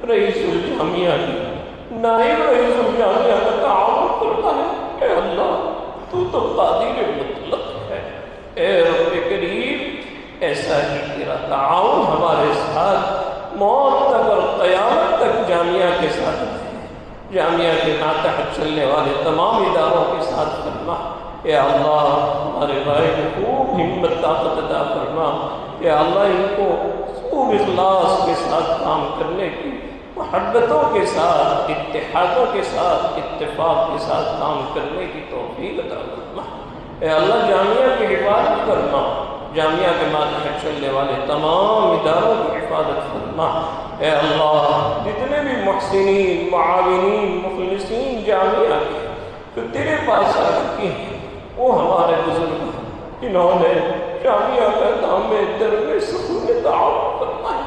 رئیس الجامعہ کی، نائب رئیس الجامعہ کا تعاون فرمایا۔ اے اللہ، تو قادر مطلق ہے۔ اے رب کریم، ایسا ہی تیرا تعاون ہمارے ساتھ موت تک اور قیامت تک جامعہ کے ساتھ ہے، جامعہ کے ماتحت چلنے والے تمام اداروں کے ساتھ فرما۔ اے اللہ، ہمارے بھائی کو خوب ہمت، طاقت عطا فرما۔ اے اللہ، ان کو خوب اخلاص کے ساتھ کام کرنے کی، محبتوں کے ساتھ، اتحادوں کے ساتھ، اتفاق کے ساتھ کام کرنے کی توفیق عطا فرما۔ اے اللہ جامعہ کی حفاظت فرما، جامعہ کے ماتحت چلنے والے تمام اداروں کی حفاظت فرما۔ اے اللہ جتنے بھی محسنین، معاونین، مخلصین جامعہ کے جو تیرے پاس آ چکی ہیں، وہ ہمارے بزرگ جنہوں نے جامعہ کا دام در میں سکون تعاون فرمایا،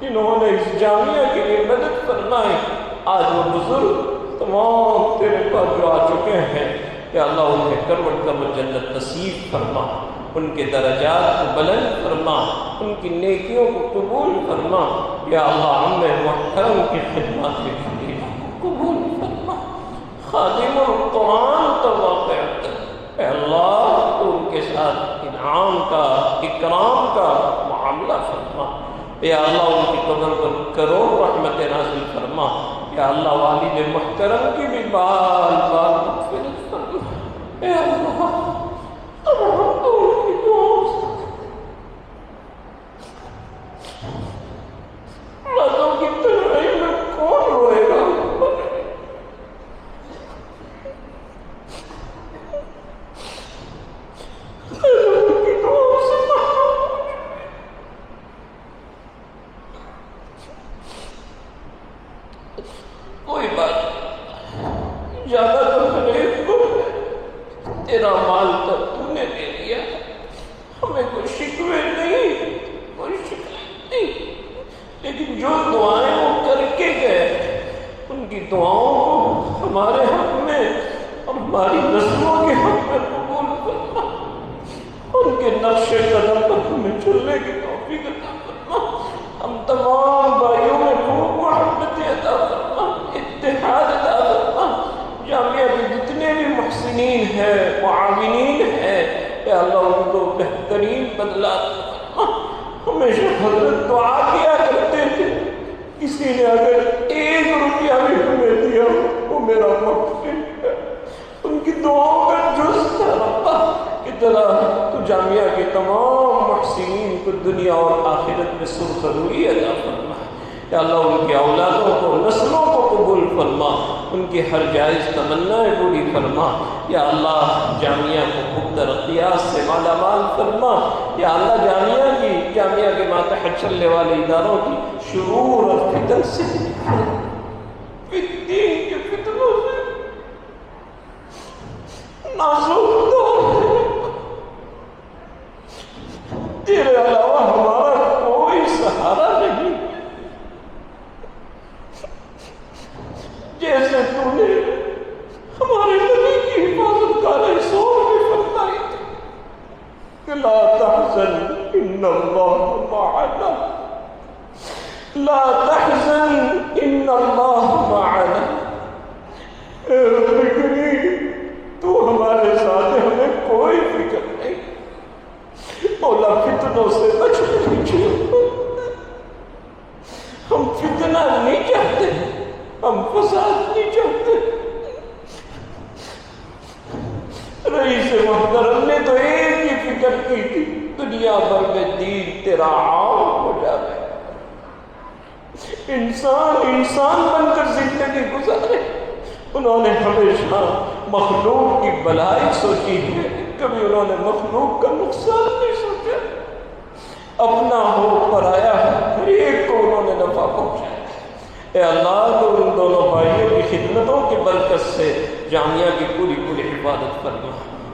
جنہوں نے اس جامعہ کے لیے مدد فرمائی، آج وہ بزرگ تمام تیرے پاس جو آ چکے ہیں، یا اللہ ان کے کروٹ کروٹ جنت نصیب فرما، ان کے درجات کو بلند فرما، ان کی نیکیوں کو قبول فرما۔ یا اللہ ہمیں محترم کی خدمات کے لیے قبول فرما، خادم القرآن تو واقع اے اللہ تو ان کے ساتھ انعام کا، اکرام کا معاملہ فرما۔ یا اللہ ان کی قبر پر کروڑ رحمت نازل فرما۔ یا اللہ والد محترم کی بھی بال بال مغفرت فرما۔ اے اللہ اب ہم تو ان کی دعاؤں سے راتوں کی تنہائی میں کون روئے گا؟ کوئی بات زیادہ تو غریب کو تیرا مال تو تو نے دے دیا، ہمیں کوئی شکوے نہیں، کوئی شکایت نہیں، لیکن جو دعائیں وہ کر کے گئے ان کی دعاؤں کو ہمارے حق میں اور ہماری نسلوں کے حق میں قبول کرنا، ان کے نقش قدم پر ہمیں چلنے کی توفیق عطا فرما۔ ہم تمام بھائیوں میں خوب محبت عطا فرما، اتحاد عطا فرما۔ جامعہ کے جتنے بھی محسنین ہیں، معاونین ہیں، اے اللہ ان کو بہترین بدلہ عطا فرما۔ ہمیشہ حضرت دعا کیا کرتے تھے، کسی نے اگر 1 روپیہ بھی ہمیں دیا وہ میرا مقصد ہے، ان کی دعاؤں کا جز تھا ربا کہ تو جامعہ کے تمام محسنین کو دنیا اور آخرت میں سرخروئی عطا فرما۔ یا اللہ ان کے اولادوں کو، نسلوں کو قبول فرما، ان کی ہر جائز تمنائیں پوری فرما۔ یا اللہ جامعہ کو خوب ترقیات سے مالا مال فرما۔ یا اللہ جامعہ کے ماتحت چلنے والے اداروں کی شرور اور فتن سے، دین کے فتنوں سے، نازک دور تیرے علاوہ ہمارا کوئی سہارا نہیں، جیسے تو نے ہمارے نبی کی حفاظت کا رسول میں فرمائی تھی کہ لا تحزن ان اللہ معنا، لا تحزن ان اللہ معنا۔ اے رب کریم تو ہمارے ساتھ، ہمیں کوئی فکر نہیں، مولا فتنوں سے بچنے کی، ہم فتنہ نہیں چاہتے، ہم فساد نہیں چاہتے۔ رئیس محترم نے تو ایک ہی فکر کی تھی، دنیا بھر میں دین تیرا عام ہو جائے، انسان بن کر زندگی گزارے۔ انہوں نے ہمیشہ مخلوق کی بھلائی سوچی ہے، کبھی انہوں نے مخلوق کا نقصان نہیں سوچا۔ اپنا ہو پرایا ہر ایک کو انہوں نے نفع پہنچایا۔ اے اللہ تو ان دونوں بھائیوں کی خدمتوں کی برکت سے جامعہ کی پوری حفاظت فرما،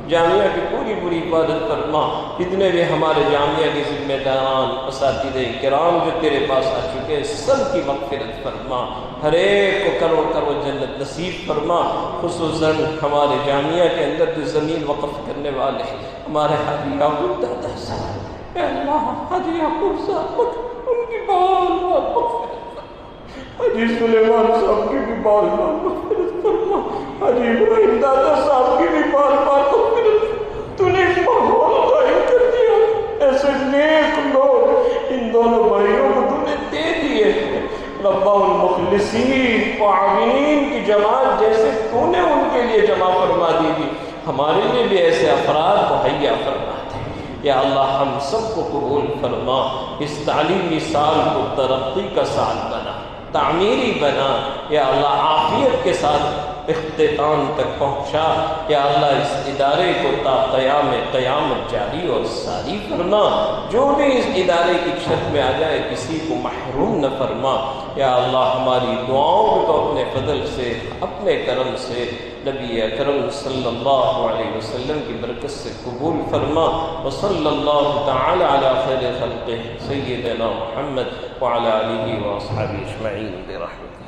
جامعہ کی پوری حفاظت فرما۔ جتنے بھی ہمارے جامعہ کے ذمہ داران، اساتذہ کرام جو تیرے پاس آ چکے ہیں، سب کی مغفرت فرما، ہر ایک کو کروڑ کروڑ جنت نصیب فرما۔ خصوصاً ہمارے جامعہ کے اندر جو زمین وقف کرنے والے ہمارے حاجی یعقوب دادا صاحب، اے اللہ حاجی یعقوب صاحب ان کی بال بال مغفرت، حاجی سلیمان صاحب کی بھی بال بال مغفرت فرما، حاجی ابراہیم دادا صاحب کی بھی بال بال مغفرت۔ تو نے ایک ماحول قائم کر دیا، ایسے نیک لوگ ان دونوں بھائیوں کو تو نے دے دیے۔ ربا المخلصین معاونین کی جماعت جیسے تو نے ان کے لیے جمع فرما دی تھی، ہمارے لیے بھی ایسے افراد مہیا فرما دے۔ یا اللہ ہم سب کو قبول فرما، اس تعلیمی سال کو ترقی کا سال بنا، تعمیری بنا، یا اللہ عافیت کے ساتھ اختتام تک پہنچا، یا اللہ اس ادارے کو تا قیام قیامت جاری اور ساری فرما، جو بھی اس ادارے کی چھت میں آ جائے کسی کو محروم نہ فرما، یا اللہ ہماری دعاؤں کو اپنے فضل سے، اپنے کرم سے نبی اکرم صلی اللہ علیہ وسلم کی برکت سے قبول فرما، وصلی اللہ تعالی علی خیر خلقہ سیدنا محمد وعلی آلہ واصحابہ اجمعین برحمتہ۔